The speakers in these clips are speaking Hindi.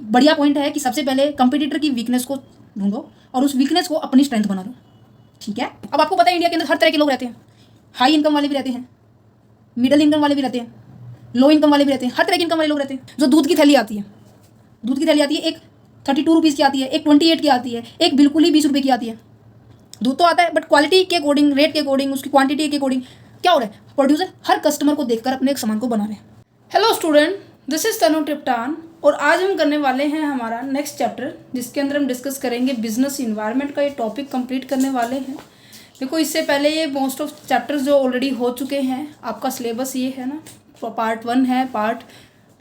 बढ़िया पॉइंट है कि सबसे पहले कंपटीटर की वीकनेस को ढूंढो और उस वीकनेस को अपनी स्ट्रेंथ बना लो, ठीक है। अब आपको पता है इंडिया के अंदर हर तरह के लोग रहते हैं, हाई इनकम वाले भी रहते हैं, मिडिल इनकम वाले भी रहते हैं, लो इनकम वाले भी रहते हैं, हर तरह के इनकम वाले लोग रहते हैं। जो दूध की थैली आती है, एक 32 रुपीज़ की आती है, एक 28 की आती है, एक बिल्कुल ही 20 रुपये की आती है। दूध तो आता है, बट क्वालिटी के अकॉर्डिंग, रेट के अकॉर्डिंग, उसकी क्वांटिटी के अकॉर्डिंग क्या हो रहा है, प्रोड्यूसर हर कस्टमर को देखकर अपने एक सामान को बना रहे हैं। हेलो स्टूडेंट, दिस इज तनु टिप्टान और आज हम करने वाले हैं हमारा नेक्स्ट चैप्टर, जिसके अंदर हम डिस्कस करेंगे बिजनेस इन्वायरमेंट का। ये टॉपिक कंप्लीट करने वाले हैं। देखो, इससे पहले ये मोस्ट ऑफ चैप्टर्स जो ऑलरेडी हो चुके हैं, आपका सिलेबस ये है ना, पार्ट 1 है, पार्ट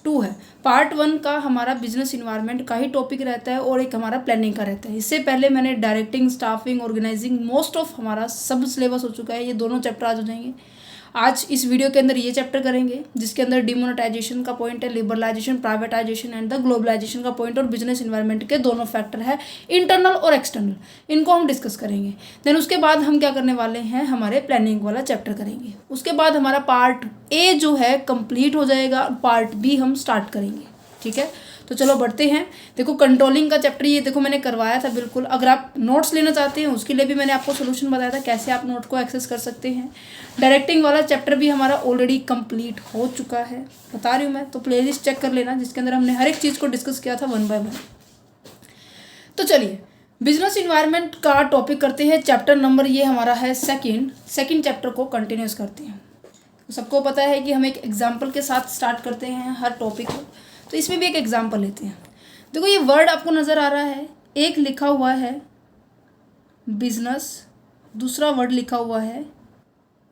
2 है। पार्ट 1 का हमारा बिजनेस इन्वायरमेंट का ही टॉपिक रहता है और एक हमारा प्लानिंग का रहता है। इससे पहले मैंने directing, staffing, organising, most of हमारा सब सिलेबस हो चुका है। ये दोनों चैप्टर आज हो जाएंगे। आज इस वीडियो के अंदर ये चैप्टर करेंगे, जिसके अंदर डिमोनेटाइजेशन का पॉइंट है, liberalisation, privatisation and the globalisation का पॉइंट और बिजनेस इन्वायरमेंट के दोनों फैक्टर है, इंटरनल और एक्सटर्नल। इनको हम डिस्कस करेंगे। देन उसके बाद हम क्या करने वाले हैं, हमारे प्लानिंग वाला चैप्टर करेंगे। उसके बाद हमारा पार्ट ए जो है कंप्लीट हो जाएगा, पार्ट बी हम स्टार्ट करेंगे, ठीक है। तो चलो बढ़ते हैं। देखो, कंट्रोलिंग का चैप्टर ये देखो मैंने करवाया था बिल्कुल। अगर आप नोट्स लेना चाहते हैं उसके लिए भी मैंने आपको सोल्यूशन बताया था, कैसे आप नोट को एक्सेस कर सकते हैं। डायरेक्टिंग वाला चैप्टर भी हमारा ऑलरेडी कंप्लीट हो चुका है, बता रही हूँ मैं। तो प्लेलिस्ट चेक कर लेना, जिसके अंदर हमने हर एक चीज़ को डिस्कस किया था 1 बाय 1। तो चलिए बिजनेस इन्वायरमेंट का टॉपिक करते हैं। चैप्टर नंबर ये हमारा है सेकेंड चैप्टर को कंटिन्यूस करते हैं। सबको पता है कि हम एक एग्जाम्पल के साथ स्टार्ट करते हैं हर टॉपिक को, तो इसमें भी एक एग्जाम्पल लेते हैं। देखो, ये वर्ड आपको नज़र आ रहा है, एक लिखा हुआ है बिजनेस, दूसरा वर्ड लिखा हुआ है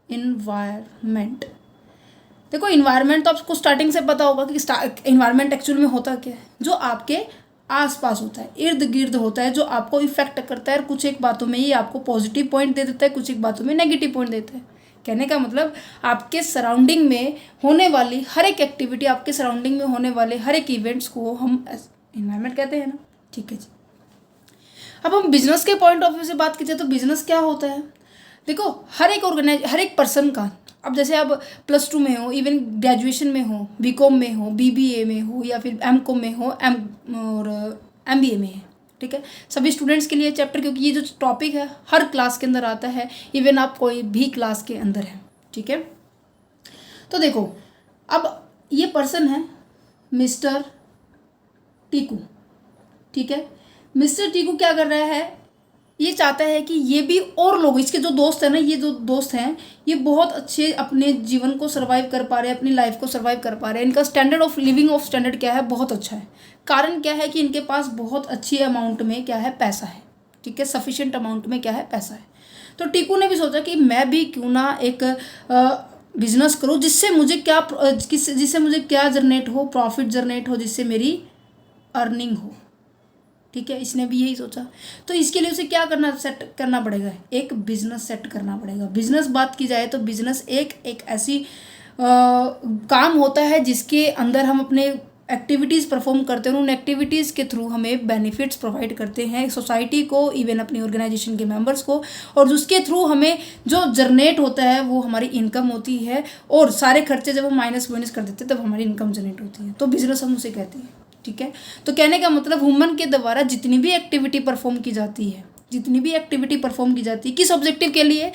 इन्वायरमेंट। देखो, इन्वायरमेंट तो आपको स्टार्टिंग से पता होगा कि इन्वायरमेंट एक्चुअल में होता क्या है। जो आपके आसपास होता है, इर्द गिर्द होता है, जो आपको इफेक्ट करता है। और कुछ एक बातों में ये आपको पॉजिटिव पॉइंट दे देता है, कुछ एक बातों में नेगेटिव पॉइंट देता है। कहने का मतलब, आपके सराउंडिंग में होने वाली हर एक एक्टिविटी, आपके सराउंडिंग में होने वाले हर एक इवेंट्स को हम इन्वायरमेंट कहते हैं ना, ठीक है जी। अब हम बिजनेस के पॉइंट ऑफ व्यू से बात कीजिए तो बिजनेस क्या होता है। देखो, हर एक पर्सन का, अब जैसे आप +2 में हो, इवन ग्रेजुएशन में हो, बीकॉम में हो, बीबीए में हो, या फिर एमकॉम में हो, एमबीए में है, ठीक है। सभी स्टूडेंट्स के लिए चैप्टर, क्योंकि ये जो टॉपिक है हर क्लास के अंदर आता है, इवन आप कोई भी क्लास के अंदर है, ठीक है। तो देखो, अब ये पर्सन है मिस्टर टीकू, ठीक है। मिस्टर टीकू क्या कर रहा है, ये चाहता है कि ये भी और लोग, इसके जो दोस्त हैं ना, ये जो दोस्त हैं ये बहुत अच्छे अपने जीवन को सर्वाइव कर पा रहे हैं, अपनी लाइफ को सर्वाइव कर पा रहे हैं। इनका standard of living of standard क्या है, बहुत अच्छा है। कारण क्या है कि इनके पास बहुत अच्छी अमाउंट में क्या है, पैसा है, ठीक है। सफिशिएंट अमाउंट में क्या है, पैसा है। तो टीकू ने भी सोचा कि मैं भी क्यों ना एक बिजनेस करूँ, जिससे मुझे क्या जनरेट हो, प्रॉफिट जनरेट हो, जिससे मेरी अर्निंग हो, ठीक है। इसने भी यही सोचा। तो इसके लिए उसे क्या सेट करना पड़ेगा, एक बिजनेस सेट करना पड़ेगा। बिजनेस बात की जाए तो बिजनेस एक ऐसी काम होता है जिसके अंदर हम अपने एक्टिविटीज़ परफॉर्म करते हैं, उन एक्टिविटीज़ के थ्रू हमें बेनिफिट्स प्रोवाइड करते हैं सोसाइटी को, इवन अपनी ऑर्गेनाइजेशन के मेंबर्स को, और उसके थ्रू हमें जो जनरेट होता है वो हमारी इनकम होती है। और सारे खर्चे जब हम माइनस कर देते हैं तब हमारी इनकम जनरेट होती है। तो बिजनेस हम उसे कहते हैं, ठीक है। तो कहने का मतलब, ह्यूमन के द्वारा जितनी भी एक्टिविटी परफॉर्म की जाती है, किस ऑब्जेक्टिव के लिए,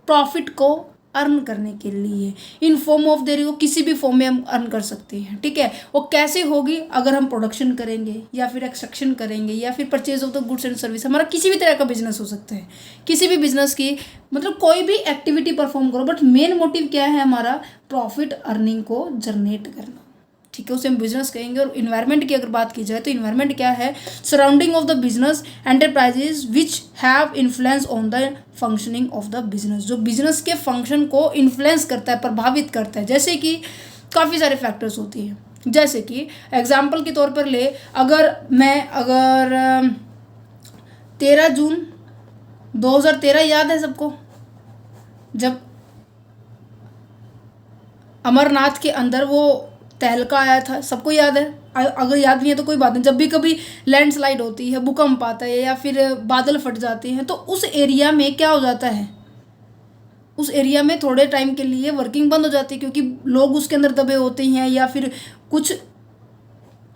प्रॉफिट को अर्न करने के लिए, इन फॉर्म ऑफ देरी को किसी भी फॉर्म में हम अर्न कर सकते हैं, ठीक है। वो कैसे होगी, अगर हम प्रोडक्शन करेंगे, या फिर एक्सट्रैक्शन करेंगे, या फिर purchase of the goods and service. हमारा किसी भी तरह का बिजनेस हो सकता है, किसी भी बिजनेस की, मतलब कोई भी एक्टिविटी परफॉर्म करो, बट मेन मोटिव क्या है हमारा, प्रॉफिट अर्निंग को जनरेट करना, ठीक है। उसे हम बिजनेस कहेंगे। और इन्वायरमेंट की अगर बात की जाए तो इन्वायरमेंट क्या है, surrounding of the business enterprises which have influence on the functioning of the business. जो बिजनेस के फंक्शन को इन्फ्लुएंस करता है, प्रभावित करता है। जैसे कि काफ़ी सारे फैक्टर्स होते हैं, जैसे कि एग्जाम्पल के तौर पर ले, अगर 13 जून 2013 याद है सबको, जब अमरनाथ के अंदर वो तहलका आया था, सबको याद है। अगर याद नहीं है तो कोई बात नहीं। जब भी कभी लैंडस्लाइड होती है, भूकंप आता है, या फिर बादल फट जाते हैं, तो उस एरिया में क्या हो जाता है, उस एरिया में थोड़े टाइम के लिए वर्किंग बंद हो जाती है, क्योंकि लोग उसके अंदर दबे होते हैं, या फिर कुछ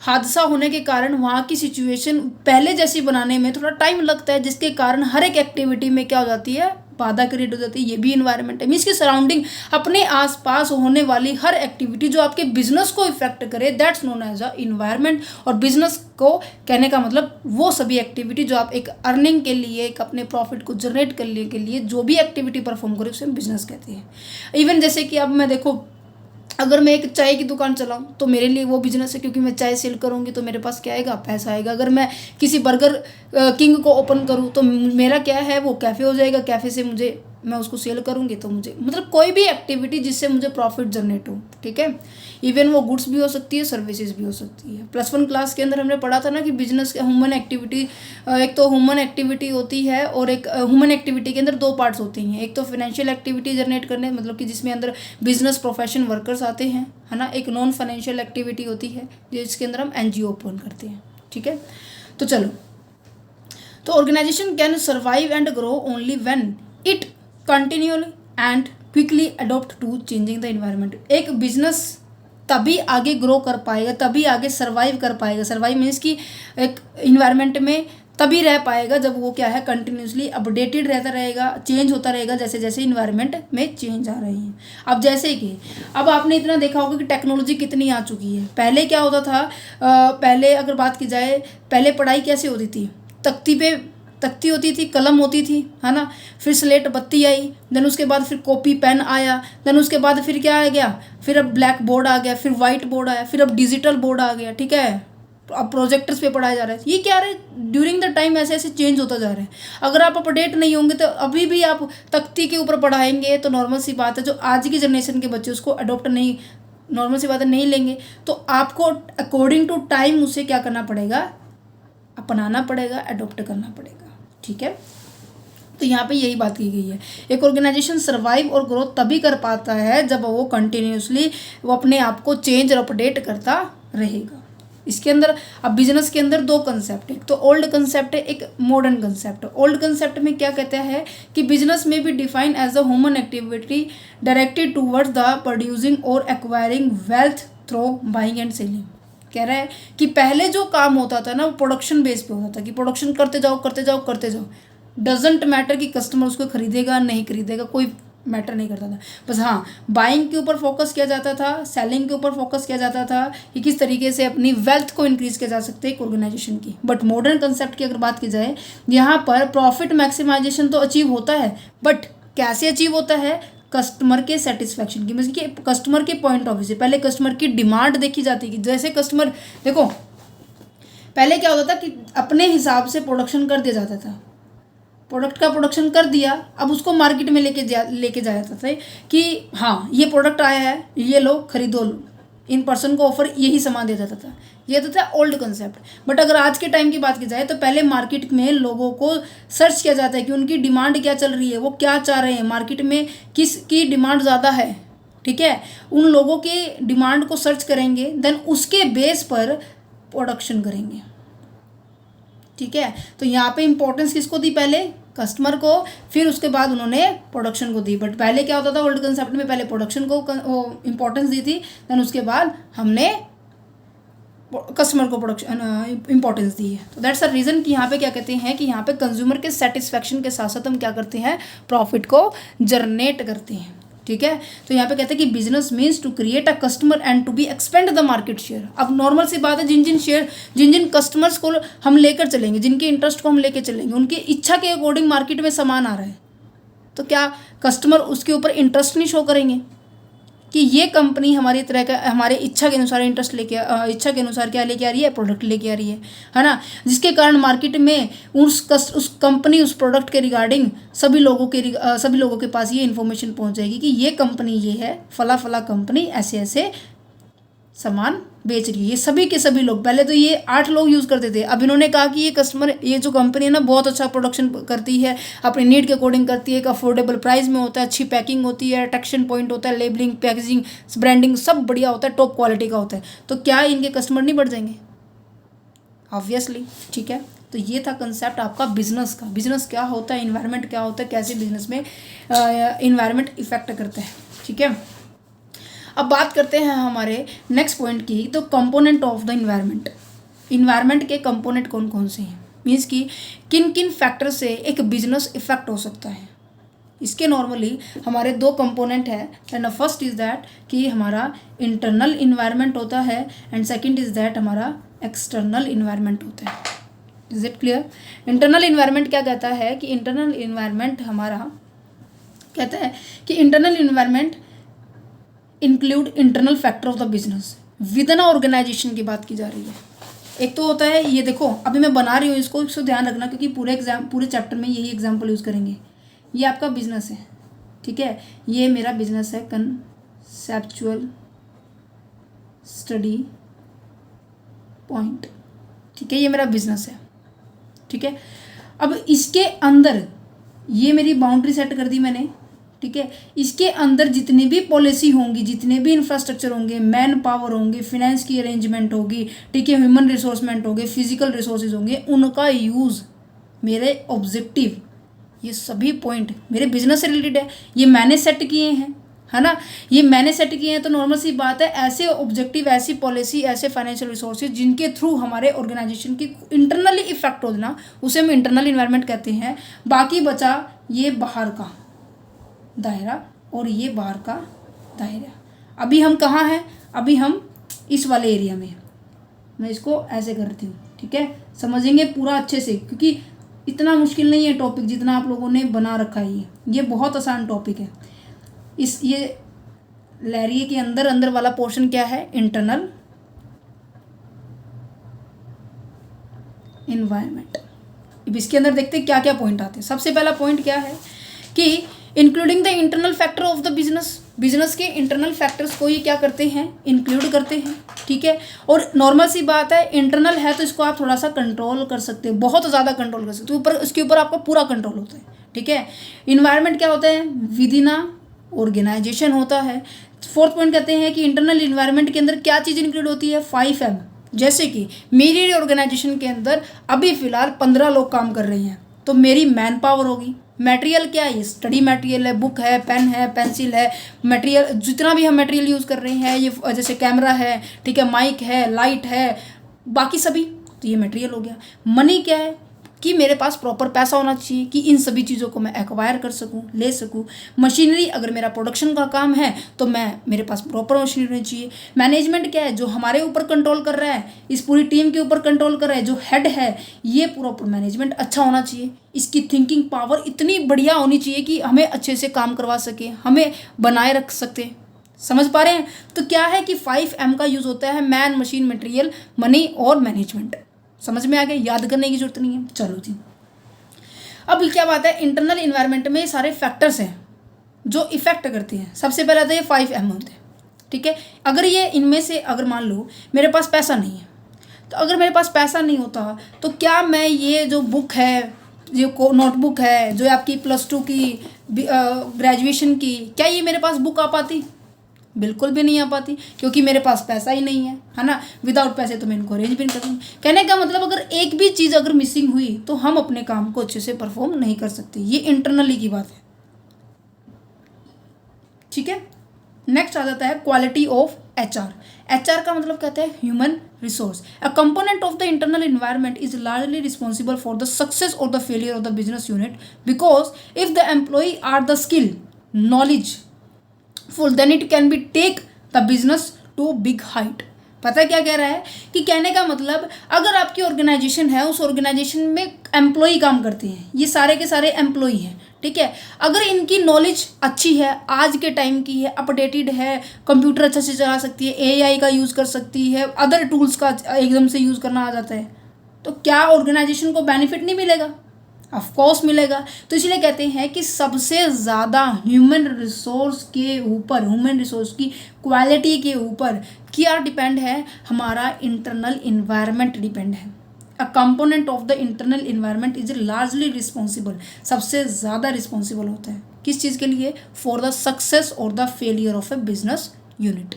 हादसा होने के कारण वहाँ की सिचुएशन पहले जैसी बनाने में थोड़ा टाइम लगता है, जिसके कारण हर एक एक्टिविटी में क्या हो जाती है, बाधा क्रिएट हो जाती है। ये भी इन्वायरमेंट है। मीन्स की सराउंडिंग, अपने आसपास होने वाली हर एक्टिविटी जो आपके बिजनेस को इफेक्ट करे, that's known as a environment. और बिजनेस को कहने का मतलब वो सभी एक्टिविटी जो आप एक अर्निंग के लिए, एक अपने प्रॉफिट को जनरेट करने के लिए जो भी एक्टिविटी परफॉर्म करे उसे हम बिजनेस कहते हैं। इवन जैसे कि अब मैं देखो, अगर मैं एक चाय की दुकान चलाऊं तो मेरे लिए वो बिजनेस है, क्योंकि मैं चाय सेल करूंगी तो मेरे पास क्या आएगा, पैसा आएगा। अगर मैं किसी बर्गर किंग को ओपन करूं तो मेरा क्या है, वो कैफ़े हो जाएगा। कैफ़े से मैं उसको सेल करूंगी तो मुझे मतलब कोई भी एक्टिविटी जिससे मुझे प्रॉफिट जनरेट हो, ठीक है। इवन वो गुड्स भी हो सकती है, सर्विसेज भी हो सकती है। +1 क्लास के अंदर हमने पढ़ा था ना कि बिजनेस ह्यूमन एक्टिविटी, एक तो ह्यूमन एक्टिविटी होती है और एक ह्यूमन एक्टिविटी के अंदर 2 पार्ट्स होती हैं। एक तो फाइनेंशियल एक्टिविटी जनरेट करने, मतलब कि जिसमें अंदर बिजनेस प्रोफेशन वर्कर्स आते हैं, है ना। एक नॉन फाइनेंशियल एक्टिविटी होती है जिसके अंदर हम NGO ओपन करते हैं, ठीक है। तो चलो, तो organisation can survive and grow only when it continuously and quickly adopt to changing the environment. एक बिजनेस तभी आगे ग्रो कर पाएगा, तभी आगे सर्वाइव कर पाएगा। सर्वाइव मीन्स कि एक इन्वायरमेंट में तभी रह पाएगा जब वो क्या है, कंटिन्यूसली अपडेटेड रहता रहेगा, चेंज होता रहेगा जैसे जैसे इन्वायरमेंट में चेंज आ रही है। अब जैसे कि अब आपने इतना देखा होगा कि टेक्नोलॉजी कितनी आ चुकी है। पहले क्या होता था, पहले अगर बात की जाए, पहले पढ़ाई कैसे होती थी, तख्ती होती थी, कलम होती थी, है ना। फिर स्लेट बत्ती आई, देन उसके बाद फिर कॉपी पेन आया, देन उसके बाद फिर क्या आ गया, फिर अब ब्लैक बोर्ड आ गया, फिर वाइट बोर्ड आया, फिर अब डिजिटल बोर्ड आ गया, ठीक है। अब प्रोजेक्टर्स पे पढ़ाया जा रहा है। ये क्या रहा है, ड्यूरिंग द टाइम ऐसे ऐसे चेंज होता जा रहा है। अगर आप अपडेट नहीं होंगे तो अभी भी आप तख्ती के ऊपर पढ़ाएंगे तो नॉर्मल सी बात है, जो आज की जनरेशन के बच्चे उसको अडोप्ट नहीं, नॉर्मल सी बात है, नहीं लेंगे। तो आपको अकॉर्डिंग टू टाइम उसे क्या करना पड़ेगा, अपनाना पड़ेगा, अडोप्ट करना पड़ेगा, ठीक है। तो यहाँ पे यही बात की गई है। एक ऑर्गेनाइजेशन सर्वाइव और ग्रोथ तभी कर पाता है जब वो कंटिन्यूसली वो अपने आप को चेंज और अपडेट करता रहेगा। इसके अंदर अब बिजनेस के अंदर 2 कंसेप्ट है, एक तो ओल्ड कंसेप्ट है, एक मॉडर्न कंसेप्ट है। ओल्ड कंसेप्ट में क्या कहता है कि बिजनेस में भी define as a human activity directed towards the producing और acquiring wealth through buying and selling. कह रहा है कि पहले जो काम होता था ना वो प्रोडक्शन बेस पे होता था, कि प्रोडक्शन करते जाओ करते जाओ करते जाओ। डजेंट मैटर कि कस्टमर उसको खरीदेगा नहीं खरीदेगा, कोई मैटर नहीं करता था। बस हाँ, बाइंग के ऊपर फोकस किया जाता था, सेलिंग के ऊपर फोकस किया जाता था कि किस तरीके से अपनी वेल्थ को इंक्रीज किया जा सकता है एक ऑर्गेनाइजेशन की। बट मॉडर्न कंसेप्ट की अगर बात की जाए, यहाँ पर प्रॉफिट मैक्सिमाइजेशन तो अचीव होता है, बट कैसे अचीव होता है, कस्टमर के सेटिस्फैक्शन की, मतलब कि कस्टमर के पॉइंट ऑफ व्यू से। पहले कस्टमर की डिमांड देखी जाती है कि जैसे कस्टमर, देखो पहले क्या होता था कि अपने हिसाब से प्रोडक्शन कर दिया जाता था, प्रोडक्ट का प्रोडक्शन कर दिया, अब उसको मार्केट में लेके जाया जाता था कि हाँ ये प्रोडक्ट आया है, ये लो खरीदो, इन पर्सन को ऑफर यही सामान दिया जाता था। ये तो था ओल्ड कंसेप्ट। बट अगर आज के टाइम की बात की जाए तो पहले मार्केट में लोगों को सर्च किया जाता है कि उनकी डिमांड क्या चल रही है, वो क्या चाह रहे हैं, मार्केट में किसकी डिमांड ज़्यादा है, ठीक है। उन लोगों के डिमांड को सर्च करेंगे, देन उसके बेस पर प्रोडक्शन करेंगे, ठीक है। तो यहाँ पे इंपॉर्टेंस किसको दी, पहले कस्टमर को, फिर उसके बाद उन्होंने प्रोडक्शन को दी। बट पहले क्या होता था ओल्ड कंसेप्ट में, पहले प्रोडक्शन को इंपॉर्टेंस दी थी, देन उसके बाद हमने कस्टमर को प्रोडक्शन इंपॉर्टेंस दी है। तो दैट्स अ रीज़न कि यहाँ पे क्या कहते हैं कि यहाँ पे कंज्यूमर के सेटिस्फैक्शन के साथ साथ हम क्या करते हैं, प्रॉफिट को जनरेट करते हैं, ठीक है। तो यहाँ पे कहते हैं कि business means to create a customer and to be expand the market share. अब नॉर्मल सी बात है, जिन जिन कस्टमर्स को हम लेकर चलेंगे, जिनके इंटरेस्ट को हम लेकर चलेंगे, उनकी इच्छा के अकॉर्डिंग मार्केट में सामान आ रहा है, तो क्या कस्टमर उसके ऊपर इंटरेस्ट नहीं शो करेंगे कि ये कंपनी हमारी तरह का, हमारे इच्छा के अनुसार इंटरेस्ट लेके, इच्छा के अनुसार क्या लेके आ रही है, प्रोडक्ट लेके आ रही है ना। जिसके कारण मार्केट में उस कंपनी, उस प्रोडक्ट के रिगार्डिंग सभी लोगों के पास ये इन्फॉर्मेशन पहुंच जाएगी कि ये कंपनी ये है, फला फला कंपनी ऐसे ऐसे सामान बेच रही है। ये सभी के सभी लोग, पहले तो ये 8 लोग यूज़ करते थे, अब इन्होंने कहा कि ये जो कंपनी है ना बहुत अच्छा प्रोडक्शन करती है, अपनी नीड के अकॉर्डिंग करती है, एक अफोर्डेबल प्राइस में होता है, अच्छी पैकिंग होती है, अट्रैक्शन पॉइंट होता है, लेबलिंग, पैकेजिंग, ब्रांडिंग सब बढ़िया होता है, टॉप क्वालिटी का होता है। तो क्या इनके कस्टमर नहीं बढ़ जाएंगे, ऑब्वियसली, ठीक है। तो ये था कंसेप्ट आपका बिजनेस का। बिजनेस क्या होता है, इन्वायरमेंट क्या होता है, कैसे बिजनेस में इन्वायरमेंट इफेक्ट करता है, ठीक है। अब बात करते हैं हमारे नेक्स्ट पॉइंट की, तो component of the environment. Environment के कंपोनेंट कौन कौन से हैं, मीन्स कि किन किन फैक्टर से एक बिजनेस इफेक्ट हो सकता है। इसके नॉर्मली हमारे दो कंपोनेंट है, एंड फर्स्ट इज दैट कि हमारा इंटरनल इन्वायरमेंट होता है, एंड सेकंड इज दैट हमारा एक्सटर्नल इन्वायरमेंट होता है। Is it clear? Internal environment क्या कहता है कि इंटरनल इन्वायरमेंट हमारा कहता है कि internal environment include internal factor of the business with in organisation की बात की जा रही है। एक तो होता है, ये देखो अभी मैं बना रही हूँ इसको ध्यान रखना, क्योंकि पूरे चैप्टर में यही एग्जाम्पल यूज़ करेंगे। ये आपका बिजनेस है, ठीक है, ये मेरा बिजनेस है, कंसेप्चुअल स्टडी पॉइंट, ठीक है, ये मेरा बिजनेस है, ठीक है। अब इसके अंदर ये मेरी बाउंड्री सेट कर दी मैंने, ठीक है। इसके अंदर जितनी भी पॉलिसी होंगी, जितने भी इंफ्रास्ट्रक्चर होंगे, मैन पावर होंगे, फिनेंस की अरेंजमेंट होगी, ठीक है, ह्यूमन रिसोर्समेंट होंगे, फिजिकल रिसोर्सेज होंगे, उनका यूज़, मेरे ऑब्जेक्टिव, ये सभी पॉइंट मेरे बिजनेस से रिलेटेड है, ये मैंने सेट किए हैं, है ना, ये मैंने सेट किए हैं। तो नॉर्मल सी बात है, ऐसे ऑब्जेक्टिव, ऐसी पॉलिसी, ऐसे फाइनेंशियल रिसोर्सेज जिनके थ्रू हमारे ऑर्गेनाइजेशन की इंटरनली इफेक्ट हो ना, उसे हम इंटरनल इन्वायरमेंट कहते हैं। बाकी बचा ये बाहर का दायरा और ये बाहर का दायरा। अभी हम कहाँ हैं? अभी हम इस वाले एरिया में, मैं इसको ऐसे करती हूँ, ठीक है, समझेंगे पूरा अच्छे से, क्योंकि इतना मुश्किल नहीं है टॉपिक जितना आप लोगों ने बना रखा है। ये बहुत आसान टॉपिक है। ये लहरिए के अंदर वाला पोर्शन क्या है? Internal environment. अब इसके अंदर देखते हैं क्या क्या पॉइंट आते हैं। सबसे पहला पॉइंट क्या है कि including the internal factor of the business के इंटरनल फैक्टर्स को ये क्या करते हैं? इंक्लूड करते हैं, ठीक है। और नॉर्मल सी बात है, इंटरनल है तो इसको आप थोड़ा सा कंट्रोल कर सकते हो, बहुत ज़्यादा कंट्रोल कर सकते हो, ऊपर इसके ऊपर आपका पूरा कंट्रोल होता है, ठीक है। इन्वायरमेंट क्या होता है? विद इन अ ऑर्गेनाइजेशन होता है। फोर्थ पॉइंट कहते हैं कि इंटरनल इन्वायरमेंट के अंदर क्या चीज़ इंक्लूड होती है? 5M। जैसे कि मेरी ऑर्गेनाइजेशन के अंदर अभी फ़िलहाल 15 लोग काम कर रहे हैं, तो मेरी मैन पावर होगी। मटेरियल क्या है? स्टडी मटेरियल है, बुक है, पेन है, पेंसिल है, मटेरियल जितना भी हम मटेरियल यूज़ कर रहे हैं, ये जैसे कैमरा है, ठीक है, माइक है, लाइट है, बाकी सभी, तो ये मटेरियल हो गया। मनी क्या है? कि मेरे पास प्रॉपर पैसा होना चाहिए कि इन सभी चीज़ों को मैं एक्वायर कर सकूं, ले सकूं। मशीनरी, अगर मेरा प्रोडक्शन का काम है तो मेरे पास प्रॉपर मशीनरी होनी चाहिए। मैनेजमेंट क्या है? जो हमारे ऊपर कंट्रोल कर रहा है, इस पूरी टीम के ऊपर कंट्रोल कर रहा है, जो हेड है, ये प्रॉपर मैनेजमेंट अच्छा होना चाहिए। इसकी थिंकिंग पावर इतनी बढ़िया होनी चाहिए कि हमें अच्छे से काम करवा सके, हमें बनाए रख सकते। समझ पा रहे हैं? तो क्या है कि 5M का यूज़ होता है, मैन, मशीन, मटेरियल, मनी और मैनेजमेंट। समझ में आ गया? याद करने की जरूरत नहीं है। चलो जी, अब क्या बात है, इंटरनल इन्वायरमेंट में सारे फैक्टर्स हैं जो इफेक्ट करते हैं। सबसे पहला तो ये 5M होते हैं, ठीक है। अगर ये इनमें से, अगर मान लो मेरे पास पैसा नहीं है, तो अगर मेरे पास पैसा नहीं होता तो क्या मैं ये जो बुक है, जो नोटबुक है, जो आपकी +2 की, ग्रेजुएशन की, क्या ये मेरे पास बुक आ पाती? बिल्कुल भी नहीं आ पाती, क्योंकि मेरे पास पैसा ही नहीं है ना। विदाउट पैसे तो मैं इनको अरेंज भी नहीं कर सकती। कहने का मतलब, अगर एक भी चीज़ अगर मिसिंग हुई तो हम अपने काम को अच्छे से परफॉर्म नहीं कर सकते। ये इंटरनली की बात है, ठीक है। नेक्स्ट आ जाता है क्वालिटी ऑफ HR का मतलब कहते हैं human resource. A component of the internal environment is largely responsible for the success और the failure of the business unit, because if the employee are the skill, knowledge full, then it can be take the business to big height। पता है क्या कह रहा है कि कहने का मतलब, अगर आपकी ऑर्गेनाइजेशन है, उस ऑर्गेनाइजेशन में एम्प्लॉई काम करते हैं, ये सारे के सारे एम्प्लॉई हैं, ठीक है। अगर इनकी नॉलेज अच्छी है, आज के टाइम की है, अपडेटेड है, कंप्यूटर अच्छे से चला सकती है, AI का यूज़ कर सकती है, अदर टूल्स का एकदम से यूज़ करना आ जाता है, तो क्या ऑर्गेनाइजेशन को बेनिफिट नहीं मिलेगा? ऑफ कोर्स मिलेगा। तो इसलिए कहते हैं कि सबसे ज़्यादा ह्यूमन रिसोर्स के ऊपर, ह्यूमन रिसोर्स की क्वालिटी के ऊपर क्या डिपेंड है? हमारा इंटरनल इन्वायरमेंट डिपेंड है। अ component of the internal environment is largely responsible, सबसे ज़्यादा रिस्पॉन्सिबल होता है किस चीज़ के लिए? फॉर द सक्सेस और the failure of A business unit.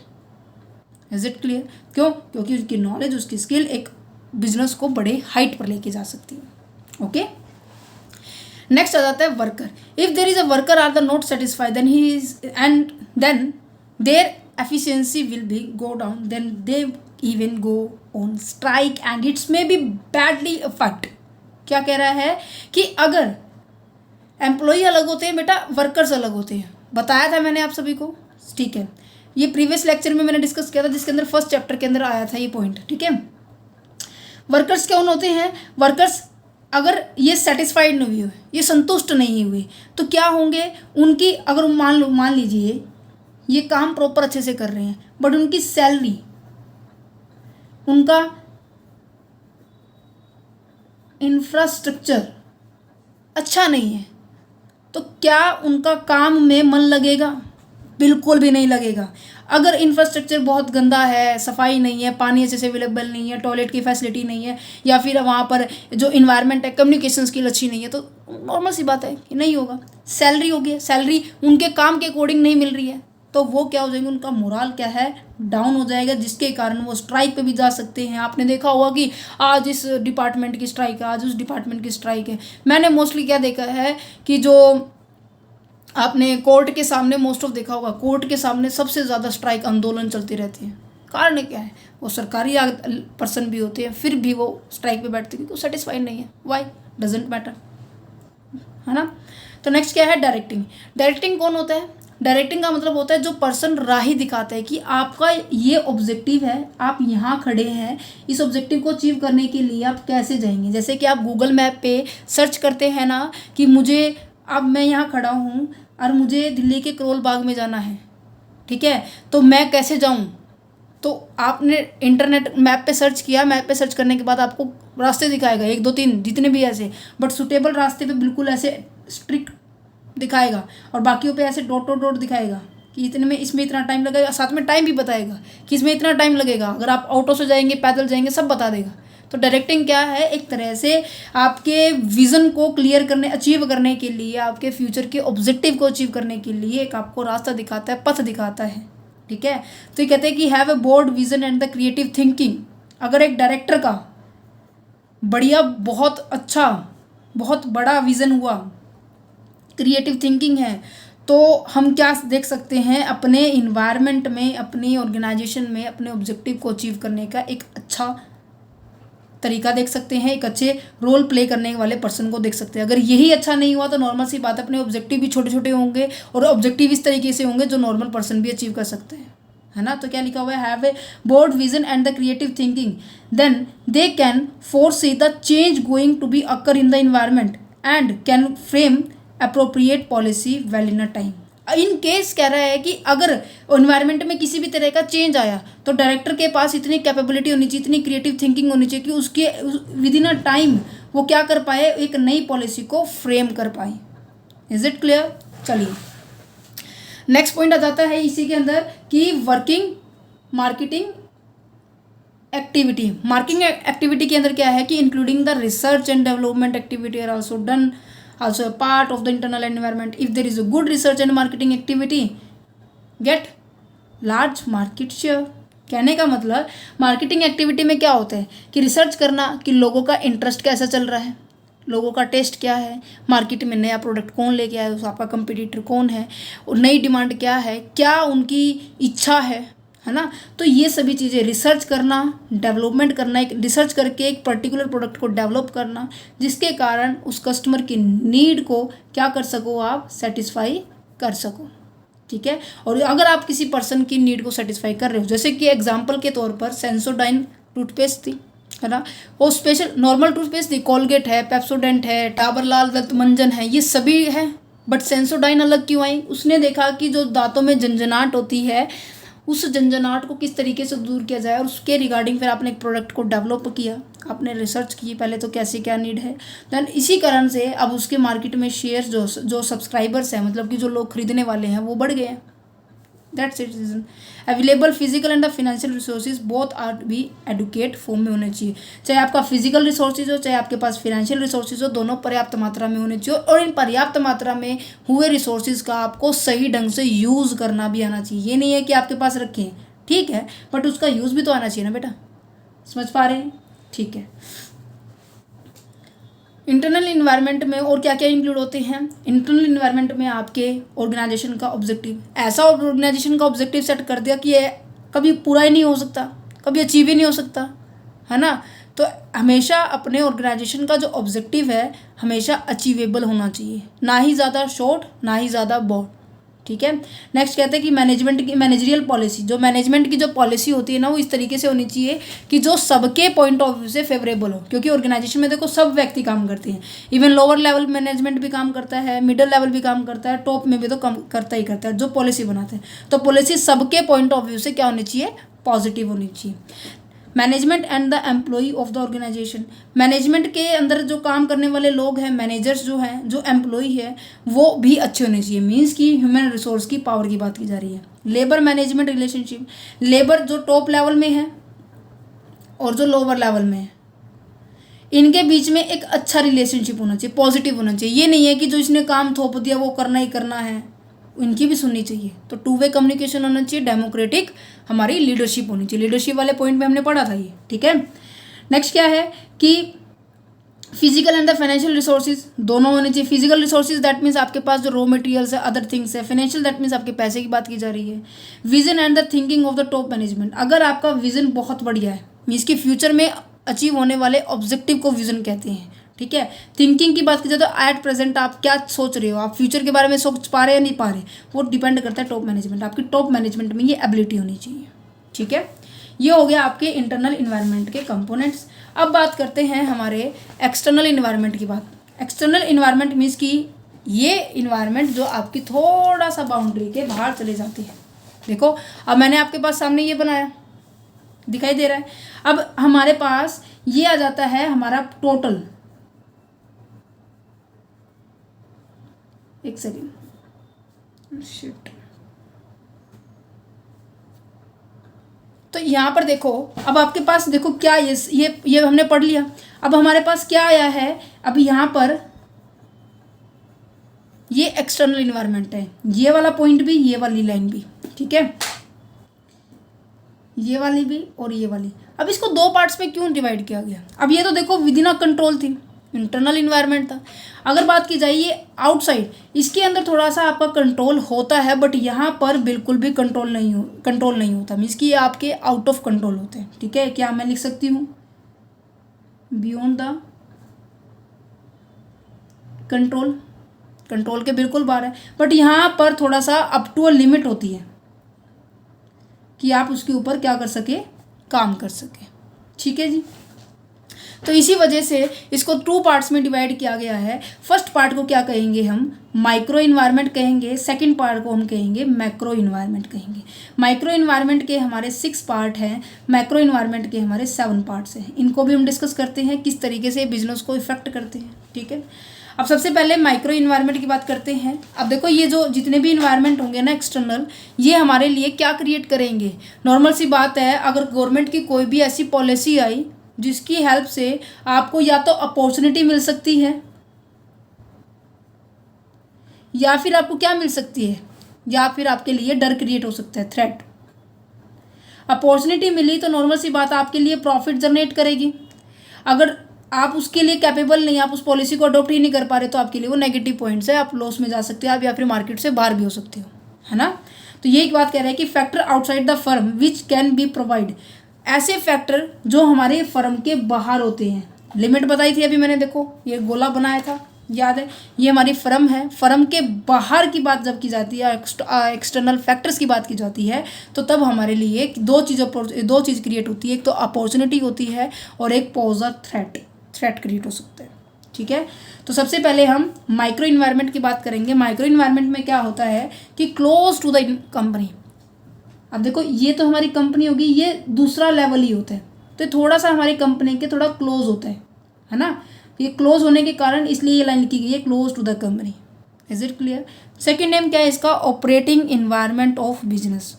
Is it clear? क्यों? क्योंकि उसकी नॉलेज, उसकी स्किल एक बिजनेस को बड़े हाइट पर लेके जा सकती है। ओके, नेक्स्ट आ जाता है worker. If there is a worker are the not satisfied, then he is, and then their efficiency will be go down, then they even go on strike and it's may be badly affect. क्या कह रहा है कि अगर एम्प्लॉई अलग होते हैं बेटा, वर्कर्स अलग होते हैं, बताया था मैंने आप सभी को, ठीक है। ये प्रीवियस लेक्चर में मैंने डिस्कस किया था, जिसके अंदर फर्स्ट चैप्टर के अंदर आया था ये पॉइंट, ठीक है। वर्कर्स कौन होते हैं? वर्कर्स अगर ये सेटिस्फाइड नहीं हुए, ये संतुष्ट नहीं हुए, तो क्या होंगे उनकी, अगर मान लीजिए ये काम प्रॉपर अच्छे से कर रहे हैं बट उनकी सैलरी, उनका इंफ्रास्ट्रक्चर अच्छा नहीं है, तो क्या उनका काम में मन लगेगा? बिल्कुल भी नहीं लगेगा। अगर इंफ्रास्ट्रक्चर बहुत गंदा है, सफाई नहीं है, पानी अच्छे से अवेलेबल नहीं है, टॉयलेट की फैसिलिटी नहीं है, या फिर वहाँ पर जो इन्वायरमेंट है, कम्युनिकेशन स्किल अच्छी नहीं है, तो नॉर्मल सी बात है कि नहीं होगा। सैलरी होगी, सैलरी उनके काम के अकॉर्डिंग नहीं मिल रही है, तो वो क्या हो जाएंगे, उनका मोराल क्या है, डाउन हो जाएगा, जिसके कारण वो स्ट्राइक पे भी जा सकते हैं। आपने देखा होगा कि आज इस डिपार्टमेंट की स्ट्राइक है, आज उस डिपार्टमेंट की स्ट्राइक है। मैंने मोस्टली क्या देखा है कि जो आपने कोर्ट के सामने मोस्ट ऑफ देखा होगा, कोर्ट के सामने सबसे ज़्यादा स्ट्राइक आंदोलन चलती रहती है। कारण क्या है? वो सरकारी पर्सन भी होते हैं, फिर भी वो स्ट्राइक पे बैठते हैं क्योंकि सेटिस्फाइड नहीं है। वाई डजेंट मैटर, है ना। तो नेक्स्ट क्या है? डायरेक्टिंग। डायरेक्टिंग कौन होता है? डायरेक्टिंग का मतलब होता है जो पर्सन राह दिखाता है कि आपका ये ऑब्जेक्टिव है, आप यहाँ खड़े हैं, इस ऑब्जेक्टिव को अचीव करने के लिए आप कैसे जाएंगे। जैसे कि आप गूगल मैप पे सर्च करते हैं ना कि मुझे, अब मैं यहाँ खड़ा हूँ और मुझे दिल्ली के करोल बाग में जाना है, ठीक है, तो मैं कैसे जाऊँ? तो आपने इंटरनेट मैप पे सर्च किया, मैप पे सर्च करने के बाद आपको रास्ते दिखाएगा 1 2 3 जितने भी ऐसे, बट सुटेबल रास्ते पे बिल्कुल ऐसे स्ट्रिक्ट दिखाएगा, और बाकियों पे ऐसे डॉट डॉट डॉट दिखाएगा कि इतने में, इसमें इतना टाइम लगेगा, साथ में टाइम भी बताएगा कि इसमें इतना टाइम लगेगा, अगर आप ऑटो से जाएंगे, पैदल जाएंगे, सब बता देगा। तो डायरेक्टिंग क्या है? एक तरह से आपके विज़न को क्लियर करने, अचीव करने के लिए, आपके फ्यूचर के ऑब्जेक्टिव को अचीव करने के लिए एक आपको रास्ता दिखाता है, पथ दिखाता है, ठीक है। तो ये कहते हैं कि have a broad vision and the creative thinking. अगर एक डायरेक्टर का बढ़िया, बहुत अच्छा, बहुत बड़ा विज़न हुआ, क्रिएटिव थिंकिंग है, तो हम क्या देख सकते हैं, अपने इन्वायरमेंट में, अपनी ऑर्गेनाइजेशन में अपने ऑब्जेक्टिव को अचीव करने का एक अच्छा तरीका देख सकते हैं, एक अच्छे रोल प्ले करने वाले पर्सन को देख सकते हैं। अगर यही अच्छा नहीं हुआ तो नॉर्मल सी बात है, अपने ऑब्जेक्टिव भी छोटे छोटे होंगे, और ऑब्जेक्टिव इस तरीके से होंगे जो नॉर्मल पर्सन भी अचीव कर सकते हैं, है ना। तो क्या लिखा हुआ है? Have a broad vision and the creative thinking, then they can foresee the change going to be occur in the environment and can frame appropriate policy well in a time. In case कह रहा है कि अगर इन्वायरमेंट में किसी भी तरह का चेंज आया तो डायरेक्टर के पास इतनी कैपेबिलिटी होनी चाहिए, इतनी क्रिएटिव थिंकिंग होनी चाहिए कि उसके विद इन अ टाइम वो क्या कर पाए, एक नई पॉलिसी को फ्रेम कर पाए। Is it clear? चलिए नेक्स्ट पॉइंट आ जाता है इसी के अंदर कि working marketing activity. Marketing activity के अंदर क्या है कि including the research and development activity are also done, also a part of the internal environment. If there is a good research and marketing activity, get large market share. कहने का मतलब मार्केटिंग एक्टिविटी में क्या होता है कि रिसर्च करना कि लोगों का इंटरेस्ट कैसा चल रहा है, लोगों का टेस्ट क्या है, मार्केट में नया प्रोडक्ट कौन लेके आया, आपका कंपटीटर कौन है, और नई डिमांड क्या है, क्या उनकी इच्छा है ना। तो ये सभी चीज़ें रिसर्च करना, डेवलपमेंट करना, एक रिसर्च करके एक पर्टिकुलर प्रोडक्ट को डेवलप करना जिसके कारण उस कस्टमर की नीड को क्या कर सको, आप सेटिस्फाई कर सको, ठीक है। और अगर आप किसी पर्सन की नीड को सेटिस्फाई कर रहे हो, जैसे कि एग्जांपल के तौर पर सेंसोडाइन टूथपेस्ट थी, है ना, वो स्पेशल नॉर्मल टूथपेस्ट थी, कोलगेट है, पेप्सोडेंट है, डाबरलाल दंतमंजन है, ये सभी है, बट सेंसोडाइन अलग क्यों आई? उसने देखा कि जो दांतों में झंझनाहट होती है उस झंझनाहट को किस तरीके से दूर किया जाए, और उसके रिगार्डिंग फिर आपने एक प्रोडक्ट को डेवलप किया, आपने रिसर्च की पहले तो कैसे क्या नीड है, देन इसी कारण से अब उसके मार्केट में शेयर जो सब्सक्राइबर्स हैं, मतलब कि जो लोग खरीदने वाले हैं वो बढ़ गए हैं। That's it reason. Available physical and the financial resources both are भी एडुकेट फॉर्म में होने चाहिए, चाहे आपका फिजिकल रिसोर्सेज हो चाहे आपके पास फाइनेंशियल रिसोर्सेज हो, दोनों पर्याप्त मात्रा में होने चाहिए, और इन पर्याप्त मात्रा में हुए रिसोर्सेज का आपको सही ढंग से यूज़ करना भी आना चाहिए। ये नहीं है कि आपके पास रखें, ठीक है, बट उसका यूज़ भी तो आना चाहिए ना बेटा, समझ पा रहे हैं? ठीक है। इंटरनल इन्वायरमेंट में और क्या क्या इंक्लूड होते हैं? इंटरनल इन्वायरमेंट में आपके ऑर्गेनाइजेशन का ऑब्जेक्टिव, ऐसा ऑर्गेनाइजेशन का ऑब्जेक्टिव सेट कर दिया कि ये कभी पूरा ही नहीं हो सकता, कभी अचीव ही नहीं हो सकता, है ना। तो हमेशा अपने ऑर्गेनाइजेशन का जो ऑब्जेक्टिव है हमेशा अचीवेबल होना चाहिए, ना ही ज़्यादा शॉर्ट ना ही ज़्यादा ब्रॉड, ठीक है। नेक्स्ट कहते हैं कि मैनेजमेंट की मैनेजरियल पॉलिसी, जो मैनेजमेंट की जो पॉलिसी होती है ना वो इस तरीके से होनी चाहिए कि जो सबके पॉइंट ऑफ व्यू से फेवरेबल हो, क्योंकि ऑर्गेनाइजेशन में देखो सब व्यक्ति काम करते हैं, इवन लोअर लेवल मैनेजमेंट भी काम करता है, मिडिल लेवल भी काम करता है, टॉप में भी तो काम करता ही करता है जो पॉलिसी बनाते हैं। तो पॉलिसी सबके पॉइंट ऑफ व्यू से क्या होनी चाहिए? पॉजिटिव होनी चाहिए। Management and the employee of the organisation, management के अंदर जो काम करने वाले लोग हैं, मैनेजर्स जो हैं, जो एम्प्लॉई है वो भी अच्छे होने चाहिए, मीन्स कि ह्यूमन रिसोर्स की पावर की बात की जा रही है। लेबर मैनेजमेंट रिलेशनशिप, लेबर जो टॉप लेवल में है और जो लोअर लेवल में है इनके बीच में एक अच्छा रिलेशनशिप होना चाहिए, पॉजिटिव होना चाहिए। ये नहीं है कि जो इसने काम थोप दिया वो करना ही करना है, इनकी भी सुननी चाहिए। तो टू वे कम्युनिकेशन होना चाहिए, डेमोक्रेटिक हमारी लीडरशिप होनी चाहिए। लीडरशिप वाले पॉइंट में हमने पढ़ा था ये, ठीक है। नेक्स्ट क्या है कि physical and the financial resources दोनों होने चाहिए। फिजिकल रिसोर्सेज दैट मीन्स आपके पास जो रॉ मटेरियल्स है, अदर थिंग्स है। फाइनेंशियल दैट मीन्स आपके पैसे की बात की जा रही है। Vision and the thinking of the top management, अगर आपका विजन बहुत बढ़िया है, मीन्स कि फ्यूचर में अचीव होने वाले ऑब्जेक्टिव को विजन कहते हैं, ठीक है। थिंकिंग की बात की जाए तो एट प्रेजेंट आप क्या सोच रहे हो, आप फ्यूचर के बारे में सोच पा रहे हैं या नहीं पा रहे, वो डिपेंड करता है टॉप मैनेजमेंट। आपकी टॉप मैनेजमेंट में ये एबिलिटी होनी चाहिए, ठीक है। ये हो गया आपके इंटरनल इन्वायरमेंट के कंपोनेंट्स। अब बात करते हैं हमारे एक्सटर्नल इन्वायरमेंट की बात। एक्सटर्नल इन्वायरमेंट मीन्स कि ये इन्वायरमेंट जो आपकी थोड़ा सा बाउंड्री के बाहर चले जाती है। देखो अब मैंने आपके पास सामने ये बनाया, दिखाई दे रहा है। अब हमारे पास ये आ जाता है हमारा टोटल, एक सेकेंड, शिट। तो यहाँ पर देखो, अब आपके पास देखो क्या ये हमने पढ़ लिया। अब हमारे पास क्या आया है, अब यहाँ पर ये एक्सटर्नल इन्वायरमेंट है, ये वाला पॉइंट भी, ये वाली लाइन भी, ठीक है, ये वाली भी और ये वाली। अब इसको दो पार्ट्स में क्यों डिवाइड किया गया? अब ये तो देखो विदिन अ कंट्रोल थी, इंटरनल इन्वायरमेंट था। अगर बात की जाए ये आउटसाइड, इसके अंदर थोड़ा सा आपका कंट्रोल होता है, बट यहाँ पर बिल्कुल भी कंट्रोल नहीं होता, मीन्स कि ये आपके आउट ऑफ कंट्रोल होते हैं, ठीक है। क्या मैं लिख सकती हूँ? बियॉन्ड द कंट्रोल के बिल्कुल बाहर है, बट यहाँ पर थोड़ा सा अप टू अ लिमिट होती है कि आप उसके ऊपर क्या कर सके, काम कर सके, ठीक है जी। तो इसी वजह से इसको टू पार्ट्स में डिवाइड किया गया है। फर्स्ट पार्ट को क्या कहेंगे हम? माइक्रो इन्वायरमेंट कहेंगे। सेकंड पार्ट को हम कहेंगे मैक्रो इन्वायरमेंट कहेंगे। माइक्रो इन्वायरमेंट के हमारे 6 पार्ट हैं, मैक्रो इन्वायरमेंट के हमारे 7 पार्ट्स हैं। इनको भी हम डिस्कस करते हैं किस तरीके से बिजनेस को इफेक्ट करते हैं, ठीक है। अब सबसे पहले माइक्रो इन्वायरमेंट की बात करते हैं। अब देखो ये जो जितने भी इन्वायरमेंट होंगे ना एक्सटर्नल, ये हमारे लिए क्या क्रिएट करेंगे? नॉर्मल सी बात है, अगर गवर्नमेंट की कोई भी ऐसी पॉलिसी आई जिसकी हेल्प से आपको या तो अपॉर्चुनिटी मिल सकती है या फिर आपको क्या मिल सकती है, या फिर आपके लिए डर क्रिएट हो सकता है, थ्रेट। अपॉर्चुनिटी मिली तो नॉर्मल सी बात आपके लिए प्रॉफिट जनरेट करेगी। अगर आप उसके लिए कैपेबल नहीं, आप उस पॉलिसी को अडॉप्ट ही नहीं कर पा रहे, तो आपके लिए वो नेगेटिव पॉइंट्स है, आप लॉस में जा सकते हो, आप या फिर मार्केट से बाहर भी हो सकते हो, है ना। तो ये एक बात कह रहे हैं कि factor outside the firm which can be provide, ऐसे फैक्टर जो हमारे फर्म के बाहर होते हैं। लिमिट बताई थी अभी मैंने, देखो ये गोला बनाया था, याद है, ये हमारी फर्म है। फर्म के बाहर की बात जब की जाती है, एक्सटर्नल फैक्टर्स की बात की जाती है, तो तब हमारे लिए दो चीज़ क्रिएट होती है। एक तो अपॉर्चुनिटी होती है और एक पोज अ थ्रेट क्रिएट हो सकता है, ठीक है। तो सबसे पहले हम माइक्रो इन्वायरमेंट की बात करेंगे। माइक्रो इन्वायरमेंट में क्या होता है कि क्लोज टू द कंपनी। अब देखो ये तो हमारी कंपनी होगी, ये दूसरा लेवल ही होता है, तो थोड़ा सा हमारी कंपनी के थोड़ा क्लोज होता है ना। ये क्लोज होने के कारण इसलिए ये लाइन लिखी गई है, close to the company. Is it clear? Second name क्या है इसका? Operating environment of business.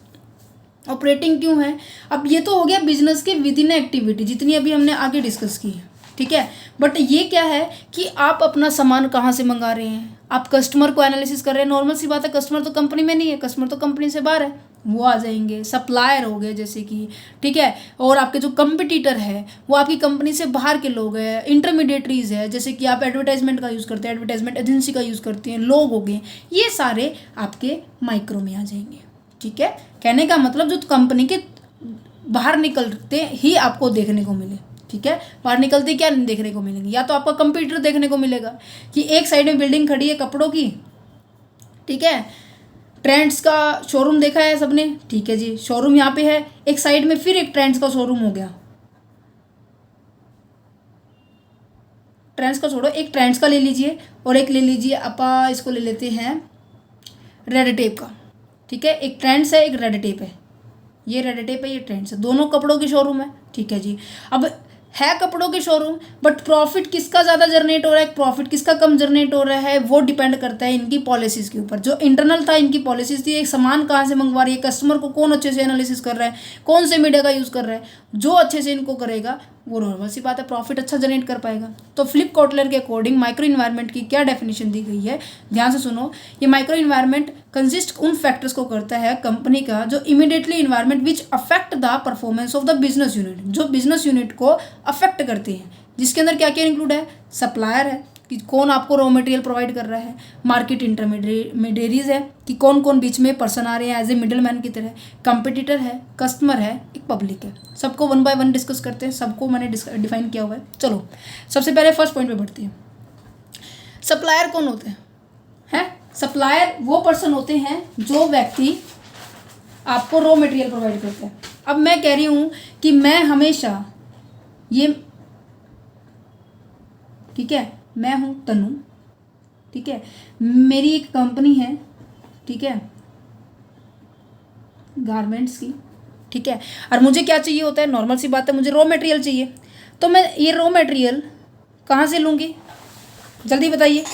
Operating क्यों है? अब ये तो हो गया बिजनेस के विद इन एक्टिविटी, जितनी अभी हमने आगे डिस्कस की है, ठीक है। बट ये क्या है कि आप अपना सामान कहाँ से मंगा रहे हैं, आप कस्टमर को एनालिसिस कर रहे हैं। नॉर्मल सी बात है, कस्टमर तो कंपनी में नहीं है, कस्टमर तो कंपनी से बाहर है, वो आ जाएंगे। सप्लायर हो गए जैसे कि, ठीक है। और आपके जो कंपटीटर है वो आपकी कंपनी से बाहर के लोग हैं। इंटरमीडिएटरीज है, जैसे कि आप एडवर्टाइजमेंट का यूज़ करते हैं, एडवर्टाइजमेंट एजेंसी का यूज़ करते हैं, लोग हो गए, ये सारे आपके माइक्रो में आ जाएंगे, ठीक है। कहने का मतलब जो कंपनी के बाहर निकलते ही आपको देखने को मिले, ठीक है। बाहर निकलते क्या देखने को मिलेंगे, या तो आपका कंप्यूटर देखने को मिलेगा कि एक साइड में बिल्डिंग खड़ी है कपड़ों की, ठीक है। ट्रेंड्स का शोरूम देखा है सबने, ठीक है जी, शोरूम यहाँ पे है, एक साइड में फिर एक ट्रेंड्स का शोरूम हो गया। ट्रेंड्स का छोड़ो, एक ट्रेंड्स का ले लीजिए और एक ले लीजिए अपा इसको ले लेते हैं रेड टेप का, ठीक है। एक ट्रेंड्स है, एक रेड टेप है, ये रेड टेप है, ये ट्रेंड्स है, दोनों कपड़ों की शोरूम है, ठीक है जी। अब है कपड़ों के शोरूम, बट प्रॉफिट किसका ज़्यादा जनरेट हो रहा है, प्रॉफिट किसका कम जनरेट हो रहा है, वो डिपेंड करता है इनकी पॉलिसीज़ के ऊपर। जो इंटरनल था इनकी पॉलिसीज़ थी, एक सामान कहाँ से मंगवा रही है, कस्टमर को कौन अच्छे से एनालिसिस कर रहा है, कौन से मीडिया का यूज़ कर रहा है, जो अच्छे से इनको करेगा वो नॉर्मल सी बात है प्रॉफिट अच्छा जनरेट कर पाएगा। तो फ्लिप कॉटलर के अकॉर्डिंग माइक्रो इन्वायरमेंट की क्या डेफिनेशन दी गई है, ध्यान से सुनो। ये माइक्रो इन्वायरमेंट कंसिस्ट उन फैक्टर्स को करता है कंपनी का जो immediately environment which affect the performance of the business unit, जो बिजनेस यूनिट को अफेक्ट करते हैं, जिसके अंदर क्या क्या इंक्लूड है, सप्लायर है कि कौन आपको रॉ मटेरियल प्रोवाइड कर रहा है, मार्केट इंटरमीडिएरीज है कि कौन कौन बीच में पर्सन आ रहे हैं एज ए मिडल मैन की तरह, कंपटीटर है, कस्टमर है, एक पब्लिक है। सबको वन बाय वन डिस्कस करते हैं, सबको मैंने डिफाइन किया हुआ है। चलो सबसे पहले फर्स्ट पॉइंट पे बढ़ते हैं। सप्लायर कौन होते हैं? सप्लायर वो पर्सन होते हैं जो व्यक्ति आपको रॉ मटेरियल प्रोवाइड करते हैं। अब मैं कह रही हूँ कि मैं हमेशा ये, ठीक है, मैं हूँ तनु, ठीक है, मेरी एक कंपनी है, ठीक है, गारमेंट्स की, ठीक है, और मुझे क्या चाहिए होता है, नॉर्मल सी बात है, मुझे रॉ मटेरियल चाहिए। तो मैं ये रॉ मटेरियल कहाँ से लूँगी, जल्दी बताइए।